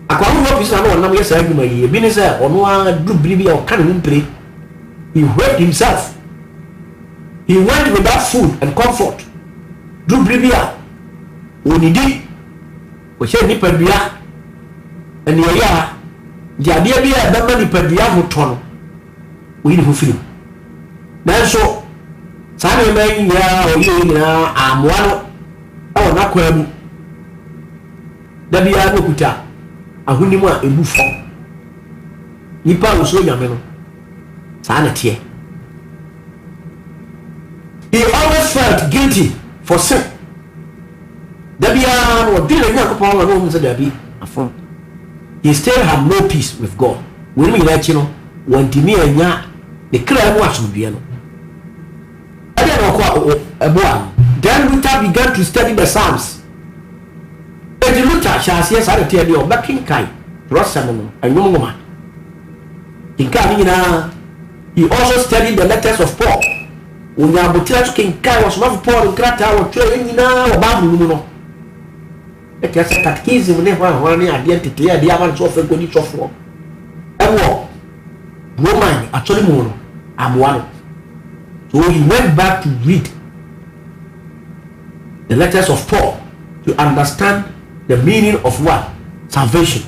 Aqua rope is not one yes, I do my business or no do bribby or cannon play. He hurt himself. He went without food and comfort. Do bribia when he did, which said Nipperbia and the the idea be a number of people ton we who feel. Then so Sammy May or you am one or not quem. The Biano Kuta, a Hunima a buffon. Nipa was so young, sanity. He always felt guilty for sin. The Biano or did a young upon a woman's a debby, a phone. he still had no peace with God. When we let you know, when Timmy and Ya, the clear was with you. Then Luther began to study the Psalms. And Luther shall see us at the tell you, King Kai, Rosamond, and Woman. He also studied the letters of Paul. When you are King Kai was not Paul and Crata or training now about Luno. The catechism never running identity, the average of a good for. Roman, actually, more. I'm one. So he went back to read the letters of Paul to understand the meaning of what? Salvation.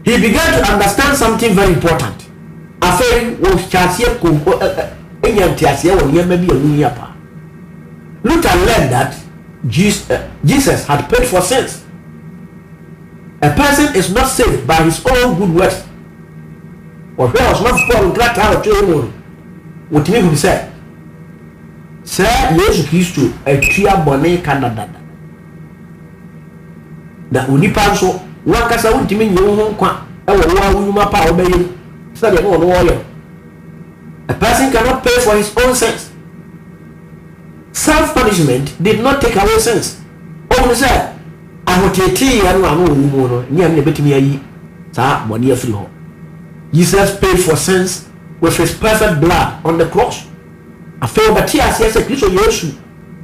He began to understand something very important. Luther learned that Jesus had paid for sins. A person is not saved by his own good works. Or where was not Paul and glad to have a training. What you mean say? Sir, Jesus Christ a tria bonnet Canada. That unipan so one cast out to mean your home qua. I will map out obey. Study on warrior. A person cannot pay for his own sins. Self-punishment did not take away sins. Oh, sir, I will take tea and one woman near the bit me. Sir, 1 year free home. Jesus paid for sins with his perfect blood on the cross. I feel that tears yes a Christ Yesu.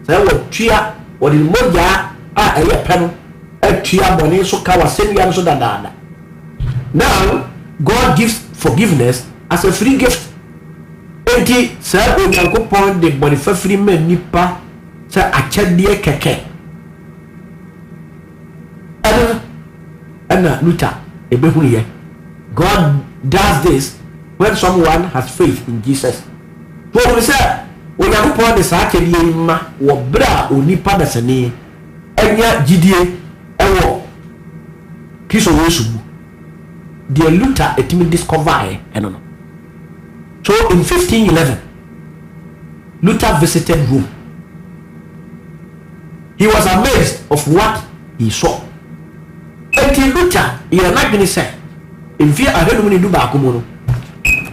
Say what tear or the moja a pen a tear bonnet so kawa send so that. Now God gives forgiveness as a free gift. Enti say we can go point the body for free men nipa say a chadie keke. And Luther ebehu God does this when someone has faith in Jesus. So we say when you put the sakedi ma wo bra onipa da sane enya gidie ewo Kristo Yesu. The Luther etimi discover no. So in 1511 Luther visited Rome. He was amazed of what he saw. Until Luther he had not been said in fear I don't want do back no.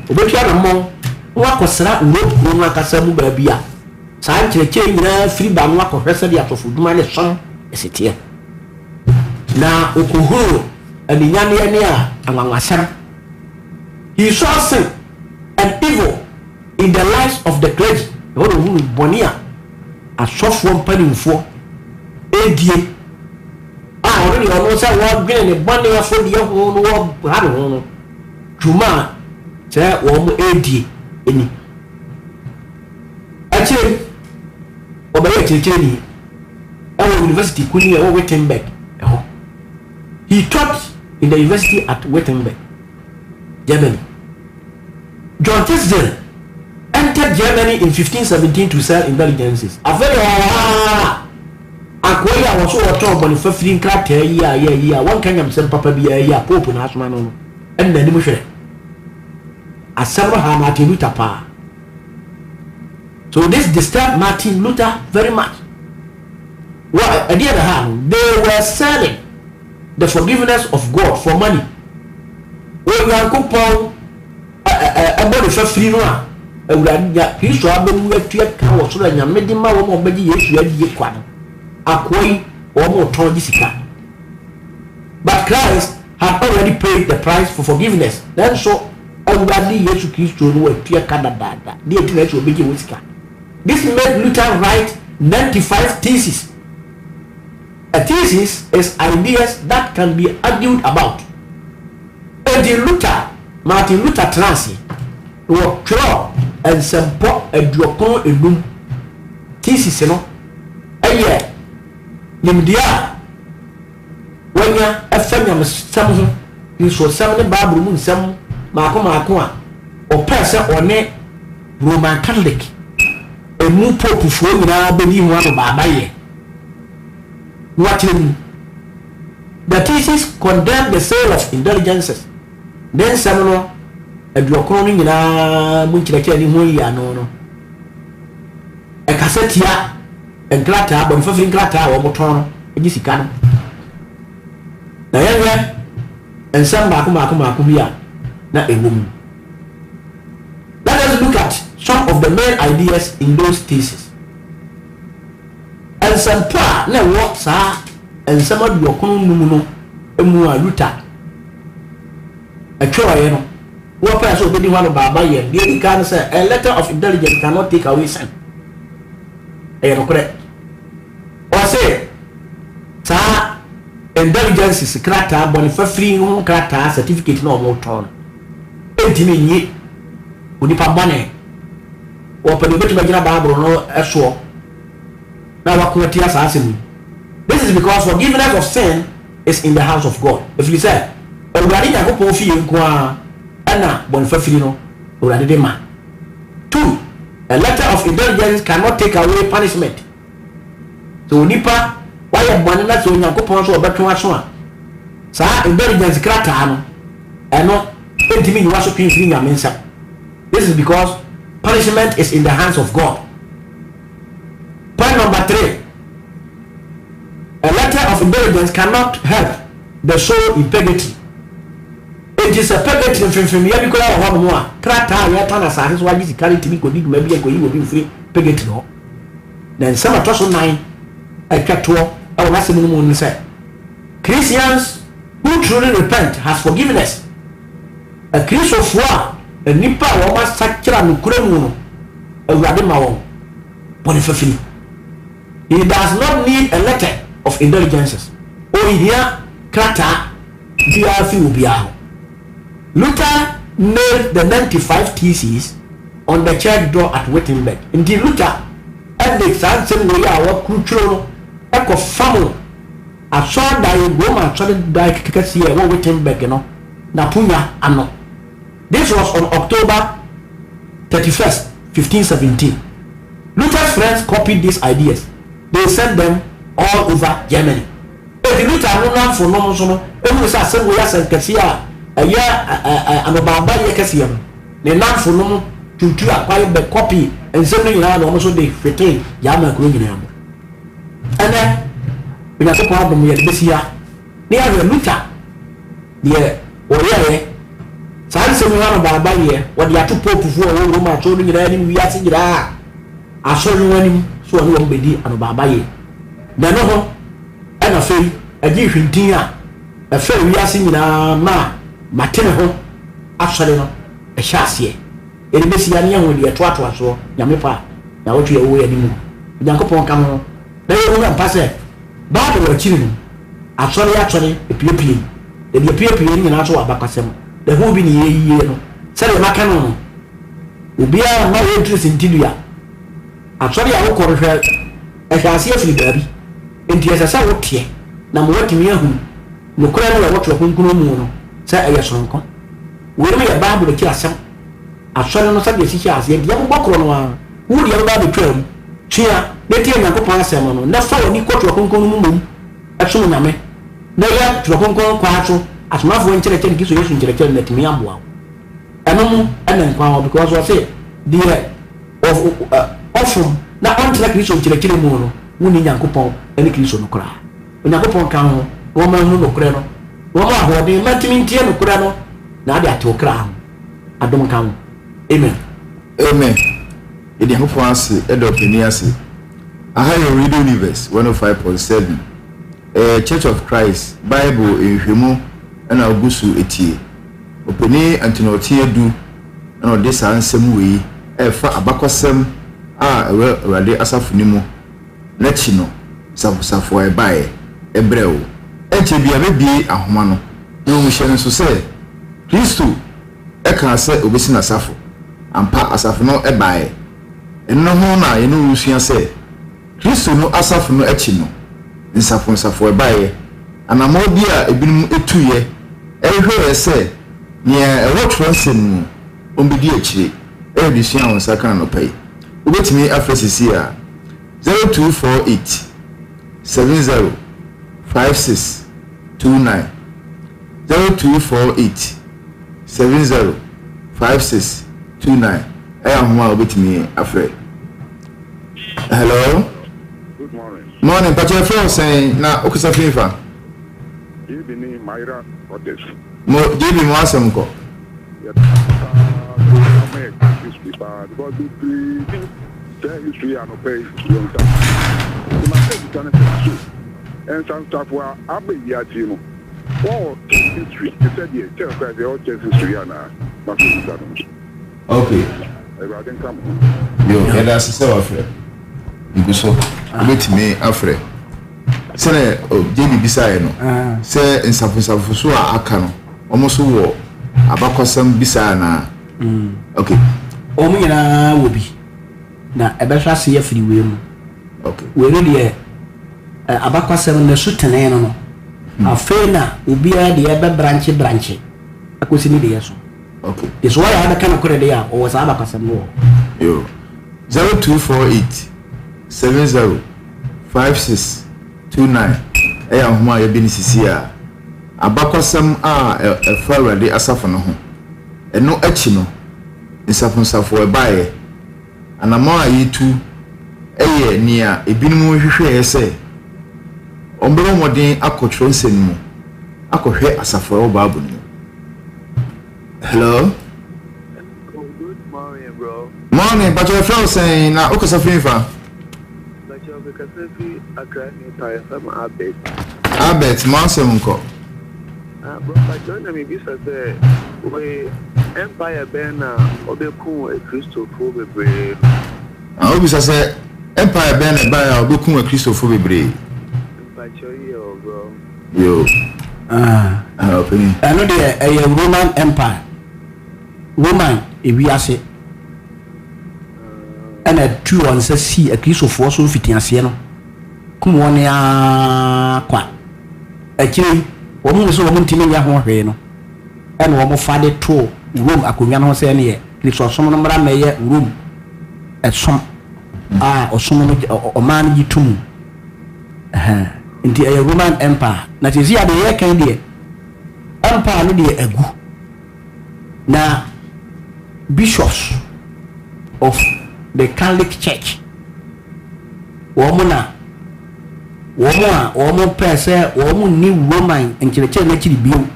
Obetua no mo wa kosra uro no akasa mu ba bia. Saa nkyereke nyina free ba no akɔhwɛsɛ de atofo duma ne son esetie. Na okohuru aninyane ne a anwanwasɛm. He saw sin and evil in the lives of the clergy. Ɔno hu bonia asɔfo mpanimfo edie. Ɔno ne ɔno sɛ wɔ dwene ne bɔne afɔ de ho no wɔ ha no no. Juma sɛ wɔ mo edie eni. Actually ɔbɛyɛ kyerɛkyerɛ ni ɛwɔ university kuni ɛwɔ Wittenberg ɛhɔ. He taught in the university at Wittenberg, Germany. John Tisdale entered Germany in 1517 to sell indulgences. A very akwai was so wato boni fa free craft ya one kan yam sem papa bi ya pope na asoma no en na nim hwere asabra ha Martin Luther pa. So this disturbed Martin Luther very much. Well, at the other hand, they were selling the forgiveness of God for money. We are coupon about the free no a awurade Kristo abemu atua ka wo so la nyame de ma wo mo bagi Yesu adie kwa no akoi wo mo ton di sika. But Christ had already paid the price for forgiveness. Then so awurade Yesu Kristo no atua ka dada de etu na so bagi wo sika. This made Luther write 95 theses. A thesis is ideas that can be argued about. Martin Luther Transi were draw and support a drop enum thesis no aye nimdia wanya afanya mesam ho nso sam ne Bible mu nsam maako a o pese one Roman Catholic emu pope fo nyina beni ho ano baabaye. The thesis condemned the sale of indulgences. Then some a drocon in a munchaki ni hoya no. A cassetia and clatter, but for clatter or motor, a disicano. and some Makumia, not a woman. Let us look at some of the main ideas in those theses. And some part, no what, and some of your Kunu, a more Ruta. A Troy, what person will be one of Babayan, the can say a letter of intelligence cannot take away sin. Correct. Or say, sir, intelligence is a character, but if a free character certificate no more turn. 80 minutes, would you put money? Or put a bit of a Bible no a sure. Now, what could tears asking? This is because forgiveness of sin is in the house of God. If you say, oh, I need to go for you, Anna, Bonfafino, or a demand. 2. A letter of indulgence cannot take away punishment. So, Nipa, why a banana to Yakupon or Batuasua? Sir, indulgence cratano, and not 20 minutes worshiping finger mensa. This is because punishment is in the hands of God. Point number 3. A letter of indulgence cannot help the soul in purgatory. It is a purgatory from here because of one more. Crata, we are trying to say, why is it carrying to me? Could maybe you will be free purgatory. Then some of 9, I cut to our last moon said, Christians who truly repent has forgiveness. A Christian of war, a Nipa woman structure and Kuremuno, a Radimao, Bonifafini. He does not need a letter of indulgences. Oh, here, Krata, Biafi Ubiao. Luther nailed the 95 theses on the church door at Wittenberg. Indeed, Luther, and the Sanson way our cultural echo family. I saw that Roman started by Kikasi or Wittenberg, you know, Napunya, and no. This was on October 31st, 1517. Luther's friends copied these ideas. They sent them all over Germany. If you look at one for no one, every same way as a cassia, a year and a barbarian cassia, the non for no to acquire the copy and sending around almost they retain Yama Gruniam. And then we have a problem with this year. Near the Luther, the Oya, Sansa Barbarian, what you have to put before Roma told me that we are saying, I saw you when so I won't be and a Barbaye. Then no, and a fay, a gift dinner, a fair we are singing Martino, actually, a chassis. It is young with your twat so Yamipa, now what you are away anymore. Yankopon come on. They won't pass it. But we are chilling. Actually, a PPE. They be a PPE in also a Bacasem. The whole be year. Say a macaron. Will be my interest in Tilia. Actually, I will call her. I can see a free baby. And he has a sour tear. Now, what to me who no crime what your home say a sonko. Will me a Bible to kill some. Actually, no such a teacher as yet. Young Bocron. Who the other train? Cheer, they tell me a couple of sermon. Not so any quarter of Hong actually, Name. No, yeah, to a Hong Kong quattro, as my friend Telekin gives you to let me am well. And then power because I say, dear, of often, not until like this on Telekin Mono, winning Yankopon, any Christian cry. When Yankopon come, woman no crano, woman who have been mentioning Tiano Crano, now they are to a crown. I don't count. Amen. Amen. In the hope of Edopiniasi, I have a Radio Universe 105.7, a Church of Christ, Bible in Humo, and Augustu Etie. Opene Antinotia do, and this answer way, a far abacosem, Rade Asafunimo, Lechino, Safo by a breu. Etibia be a humano, no mission to say, please too, I can say Obisina Safo, and pa Asafno a buy. And no hona, you know, Lucian say, Christo no asaf no echino, in Safonsa for a buyer, and a more dear a bin a 2 year, everywhere say, near a watch once in Umbidiachi, every Sian Sakan no pay. Wait me after here 0248 70 5629 0248 70 5629. I am one with me, afraid. Hello. Good morning. Morning, but your phone saying now, okay, Safifa. Evening, Myra Otis. Mo JB mo asem ko. History and pay and some stuff were Abbey. Oh, history. You said you tell Christ the old history and Okay. I didn't come. Yo, and that's so afraid. You go so. Wait me afraid. Say JB beside no. Say in Safusa so aka no. Almost wo abakwasam bisa na. Okay. Omu nyina wo bi. Na ebehwa se ya firi we mu. Okay. We no de abakwasam na sutene no no. Afa na obi a de ebe branch. Akosi ni de yeso. Okay. Is why I kind of credit there or was abakwasam no. Yo. 0248 70 5629. Homa ya bi ni sisi a abakwasam a efawrade asafo no ho. Eno achi no nsafonsafo ebaye anama ayetu eye nia ebinum hwehwe ese ombro modern akotro nsemu akohwe asafo Bible no. Hello. Good morning, bro. Morning, but your friend saying na okosafinfa. But you because if you are crying tire from Abet mansem nko. Bro, but don't me be say we empire ben obeku a Christopher bebre. Obi say empire ben e ba obeku a Christopher bebre. But you bro. Yo. Opening. I know the Roman Empire. Roman ewiase. And a two on see a piece of force of fitiasiano. Come on ya kwa. Actually, woman is a woman to me ya and one father to room akunyano say any this was some number may room at some or some or man yitum. In the Roman Empire. That is here the year can be Empire no dey egu. Na bishops of the Catholic Church woman pɛ sɛ wɔn ni Roman nkyerɛkyerɛ na kyiri bio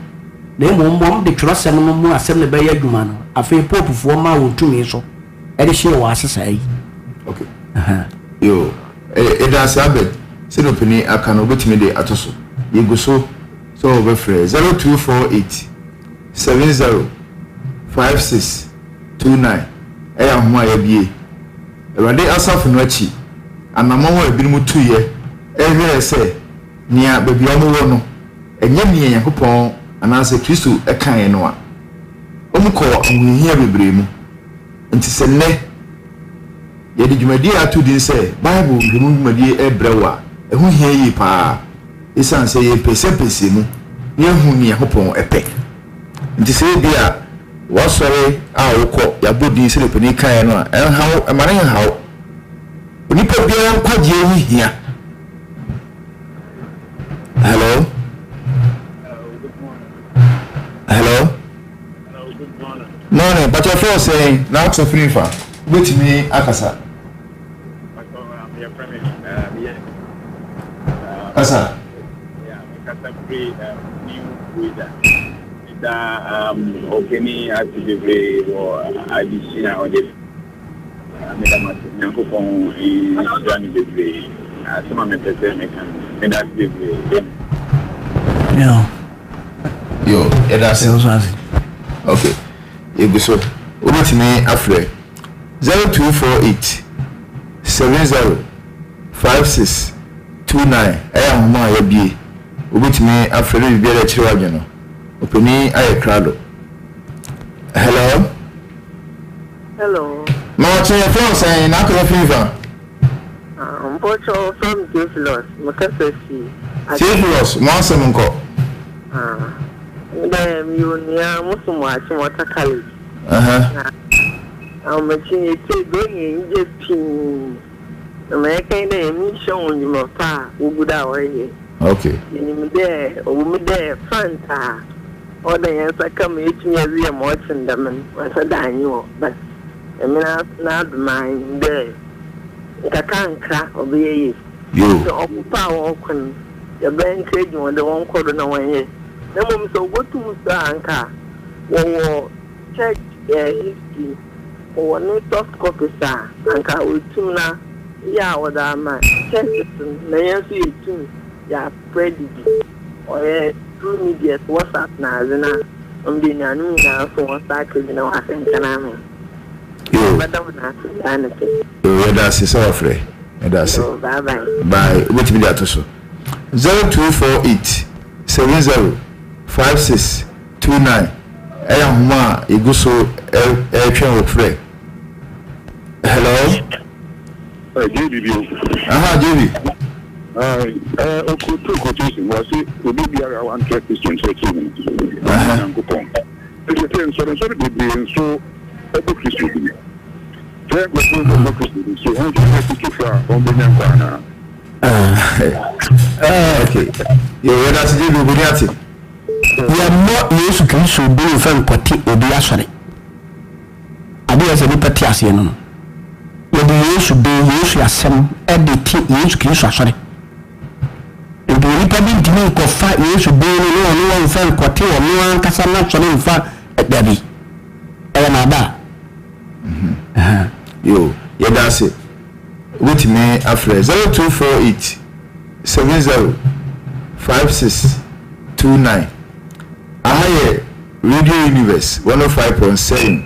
na mmom de twerɛsɛm no mu asɛm na bɛyɛ adwuma no afei popefoɔ ma wɔn tumi so ɛde hyɛ wɔ asesa yi. Okay. Yo that's abet sɛ no pini aka no obetumi de ato so yego so obɛfrɛ 0248 70 5629 ɛyɛ homa ya bie Awurade asafo no akyi anamɔ wɔ ebinom tuyɛ ɛhwɛ sɛ nia baabi a wɔwɔ no ɛnyɛ nia Yakobɔn anaasɛ Kristo ɛkan no a ɔmukɔ ahohia bebree mu nti sɛ nnɛ yɛde dwumadie ato din sɛ Bible dwumu dwumadie ɛbrɛw a ɛho hia yi paa ɛsan sɛ yɛ pɛsɛpɛsɛ mu ne ɛho nia Yakobɔn ɛpɛ nti sɛ bi a wasɔre a wokɔ yɛabɔ din sɛ lepani kan no a ɛnhaw ɛmane nhaw onipa biara nkwagye ho hia. Hello. Good morning. Morning, but your friend saying now it's a free fan. Wait me, Akasa. Asa. Yeah, Akasa free new wizard. Okeni actively or additional on this. Madam Yankopon is done the way. Some of the person and that's the way. Yo, that's okay. You go so. Wait me, afraid. 0248 70 5629. I am my baby. Wait me, afraid you be a children. Openi aye crowd. Hello. Ma che phone saying na ko fever. Mpocho from Tiflos, Makasesi. Tiflos, mo asem nko. Ndem yunia musumu achimota college. Amachinye te goye nje pin. America ina emission nyuma pa uguda waye. Okay. Umide Fanta. Oda yansa kama yechinya ziya mwachin daman wasa danyo bas. Emina na adumai de kakanka obeye. Yo. So okupa won kun ya ben encourage won de won kodo na wanye. na mo so go to anka wo check history or no soft copy sa anka otum na ya oda ma check it na yansu etum ya spread it or through media WhatsApp na azina mbi nyanu na so WhatsApp na wa senkana me yo madam na anake yo that's so afraid that's it bye bye bye what be that so 0248 705629 aya homa iguso twen wo frɛ hello JB aha JB okutu quotation was obi biara one check question so too nkopon e say so be so ebo Kristo bi say go so Kristo so on to for on be nyan na okay yo that's the Buriati ya mo Yesu Kristo bi fa nkwati obi asore ade ya se bi pati ase no ya de Yesu be Yesu asem e de ti Yesu Kristo asore ebi nipa bi ntimi nkofa Yesu be no fa nkwati o no ankasa na sore nfa dabi e na ba yo ya that's it with me after 0248 705629 ahaye Radio Universe 105.7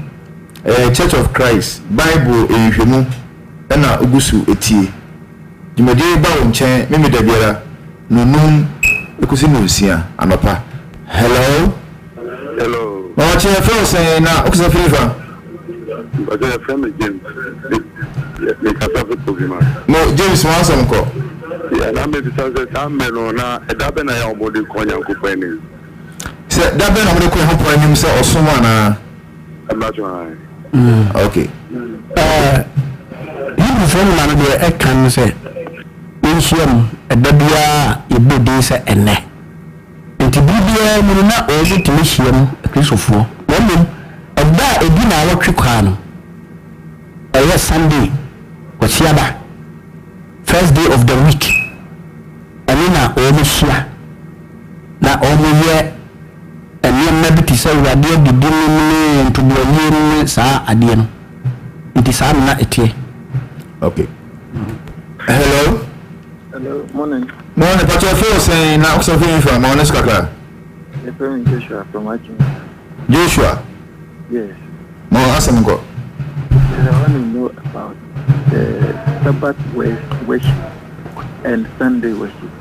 Church of Christ Bible ehwemu na ogusu etie jumade ba wonchen meme da biara nonum ekusi no usia anopa hello ma che fe say na okusa frifa but the family James the cafe program no James Wansom ko ya na me bisa am me no na edabe na ya omode konya nkopan ni se dabe na omode ko ho po anim se osoma na amaju okay you from man de e kan se inhiam edabia ibodi se ene enti bibia mu na o se timi hiam kristofo wonum eda ebi na awotwe kwa no eye Sunday kwasiaba first day of the week na o mo hia na o mo ye ene mabiti se wade didi no ntobuaye no saa ade no nti saa na etie okay hello Morning. But your first saying now something from honest kaka. Joshua from Achim. Joshua. Yes. More awesome go. I want to know about the Sabbath worship and Sunday worship.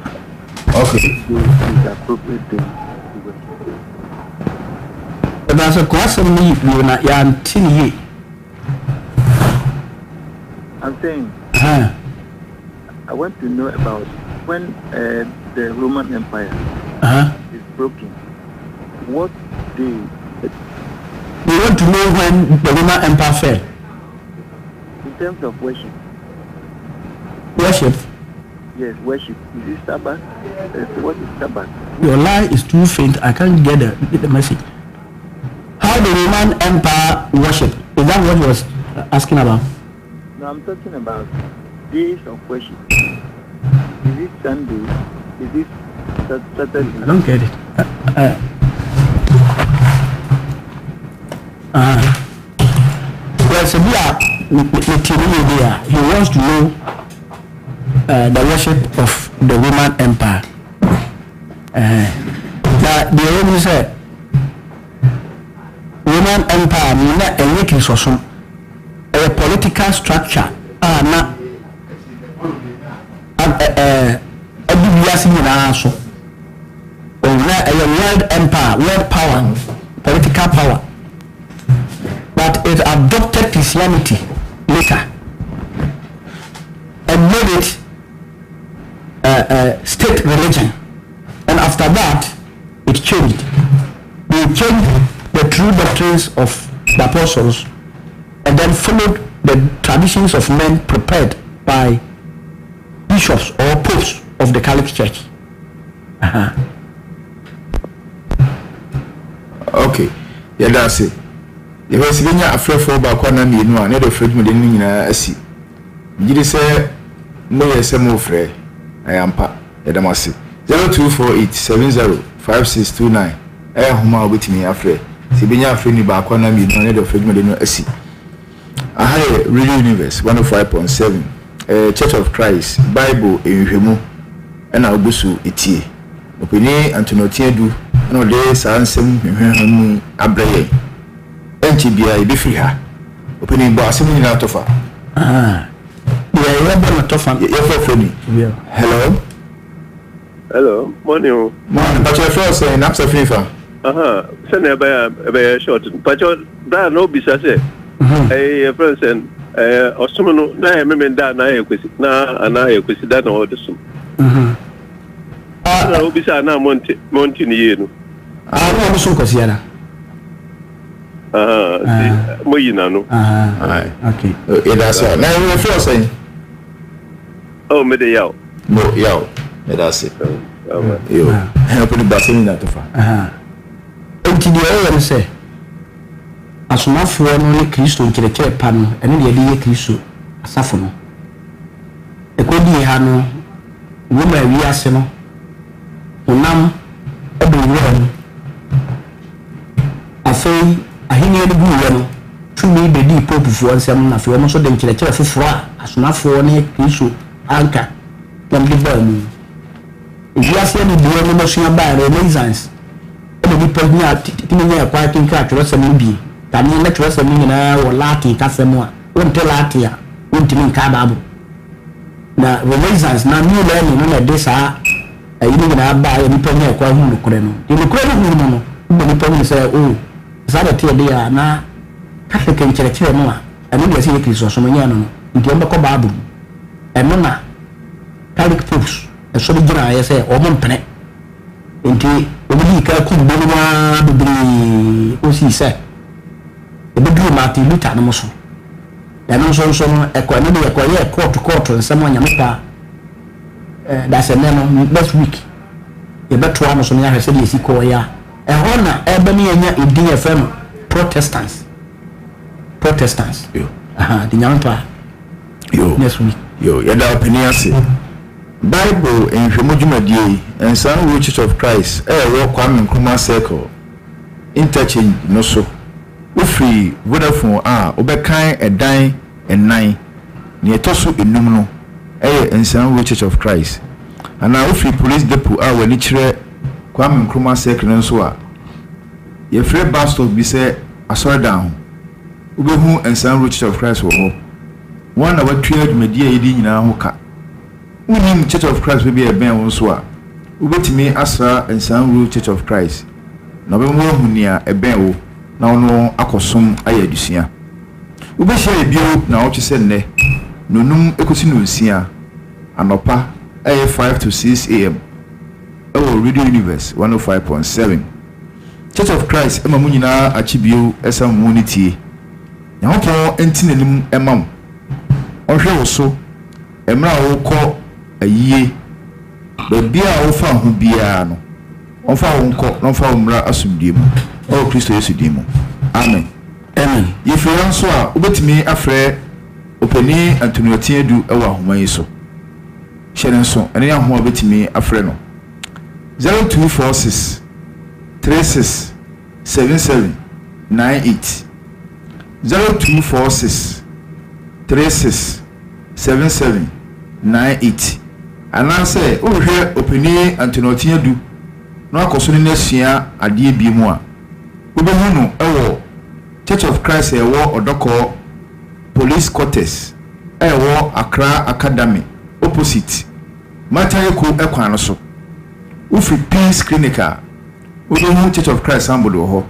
Okay. The appropriate day to worship. That's a question me na ya ntini. I'm saying I want to know about when the Roman Empire is broken. What day? We want to know when the Roman Empire fell. In terms of worship. Worship? Yes, worship. Is it Sabbath? What is Sabbath? Your line is too faint. I can't get the message. How the Roman Empire worship? Is that what you was asking about? No, I'm talking about days of worship. Is it Sunday? Is it Saturday? I don't get it. Well, so he wants to know the worship of the Roman Empire. The Roman said Roman Empire means a political structure. World empire, world power, political power, but it adopted Christianity later and made it state religion, and after that it changed. They changed the true doctrines of the apostles and then followed the traditions of men prepared by bishops or popes of the Catholic Church. Okay, yeah, that's it. The was being afraid for back one and you know, another friend within I see. You say, no, yes, I'm more free. I am pa, Yadamasi 0248 5629 homa obetimi afre si benya afre ni ba kwa na mi no ne do fedwuma de no asi ahaye Radio Universe 105.7 Church of Christ Bible enhwemu na ogusu etie opini Antonio Tiedu no de sansem hwehwemu abraye enchi bia ibefiri ha opini ba asem ni na tofa yeah na tofa Hello, morning. But your first say na psa fifa Send a short. But that no be say. A person Osumano na me da na ekwesi na ana ekwesi da na odesum. Na obi sa na monti ni ye no. No so kwesi ya na. Mo yina no. Okay. That's all. Now your first say. Oh, me de yaw. No, yaw. That's it. Yo. Help the basin na tofa. Enti de o say asomafo no ne Kristo nkyerɛkyerɛ pa no ɛne de yɛ Kristo asafo no ekodi ha no wo ma wi ase no onam ɛbɛwura no afei ahenia de buwa no tumi bedi popufo nsɛm na afei ɔmo so de nkyerɛkyerɛ foforo a asomafo ne Kristo anka nam de ba mu wi ase ne buwa no masua ba Renaissance ɛde bi pa nya timi nya kwa kinka atwerɛ sɛm bi tani na twerɛ sɛm nyina wɔ lati kasɛm a wonte lati a wontimi nka baabo na Renaissance na new learning no na de saa ayi nyina ba ya nipa nya kwa hu nokore no de nokore no hu no no nipa hu sɛ o saa de te de ya na Catholic nkyerɛkyerɛ no a ɛno de sɛ Kristo so nya no nti ɔmbɛkɔ baabo ɛno na Catholic popes ɛso de gyina ayɛ sɛ ɔmo mpene nti obi ka ku bonu ma bibiri osi sɛ ebedu Martin Luther no so ɛno nso no ɛkɔ ne de ɛkɔ yɛ court nsɛm anyame pa that's a no next week ebeto ano so ne ahwɛ sɛ de esi kɔ ya ɛhɔ na ɛbɛ ne nya edin FM Protestants yo de nyame pa yo next week yo yɛda opinion ase Bible enhwemu dwumadie Ensan Church of Christ ɛwɔ Kwame Nkrumah Circle interchange no so ufiri Vodafone a obɛkan ɛdan ɛnan ne ɛtɔso enum no Ensan Church of Christ ana ufiri police depot a wani kyerɛ Kwame Nkrumah Circle no so a yɛfrɛ bus stop bi sɛ asɔredan ubɛhu Ensan Church of Christ wɔ hɔ wɔn na watua dwumadie a yɛdi nyinaa ho ka unim Church of Christ be a ben so a ubetimi asra Ensan Church of Christ na be mo hunia e ben wo na ono akosom ayadusua ubehye bio na wo twese nne nonum ekosi no nsia anopa 5 to 6 am Radio Universe 105.7 Church of Christ ema munyina achibio esam munity na hopo entinanim emam ohwe wo so emra wo kɔ ayie bebia wo fa ho bia no on fa wo nkɔ no fa umra asumdie mu o Kristo Yesu di mu amen yefira so a obetimi afrɛ opani Antonio Tiedu ɛwɔ ahoma yi so hyɛne so ɛne ahoma obetimi afrɛ no 0246 36 77 98 0246 36 77 98 ananse ohwe opini Antonio Tiedu no akoso ne nasua ade bi mu a obehu no ewo Church of Christ ewo odoko police quarters ewo Accra Academy opposite Matayeko ekwan no so ufi Peace Clinical obehu Church of Christ ambodo ho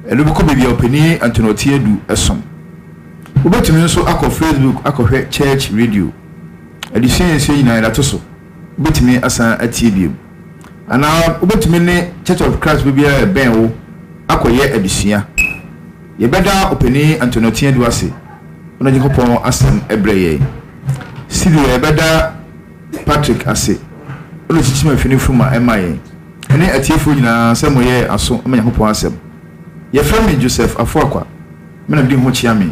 elubiko bebi opini Antonio Tiedu esom obetumi nso akọ Facebook akọhwe Church Radio edition ese nyina ida to so obetumi asan atie biem ana obetumi ne Church of Christ bibia ben wo akọye edition yebeda openi Antonio Tiedu ase ona jikopon asem ebreye sidu yebeda Patrick ase ona chichima fini fuma emaye ene atiefo nyina semo ye aso amanya kopon asem ye frame Joseph Afuakwa mena di ho chiame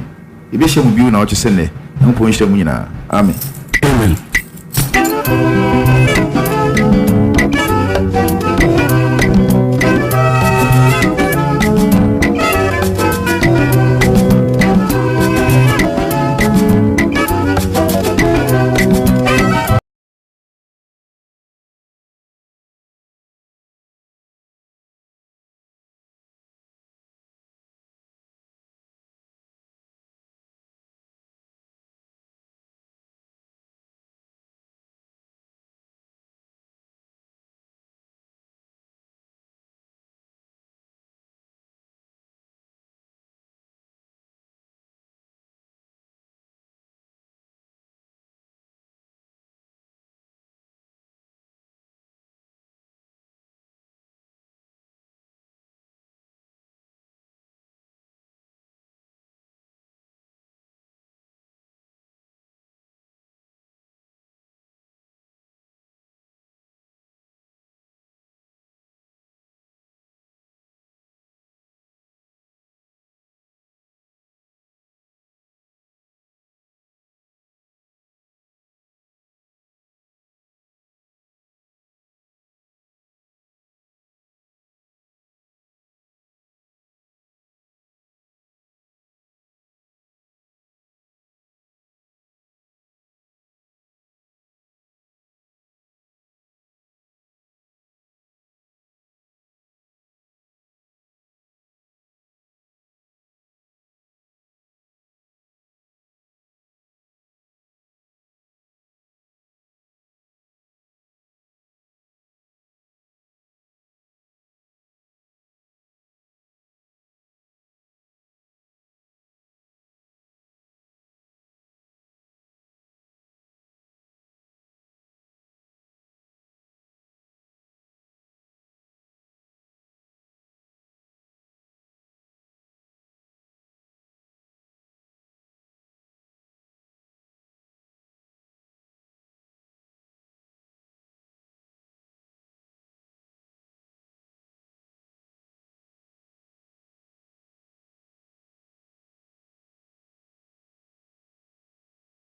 yebehye mu biu na wo kyese ne nko nhyira mu nyina amen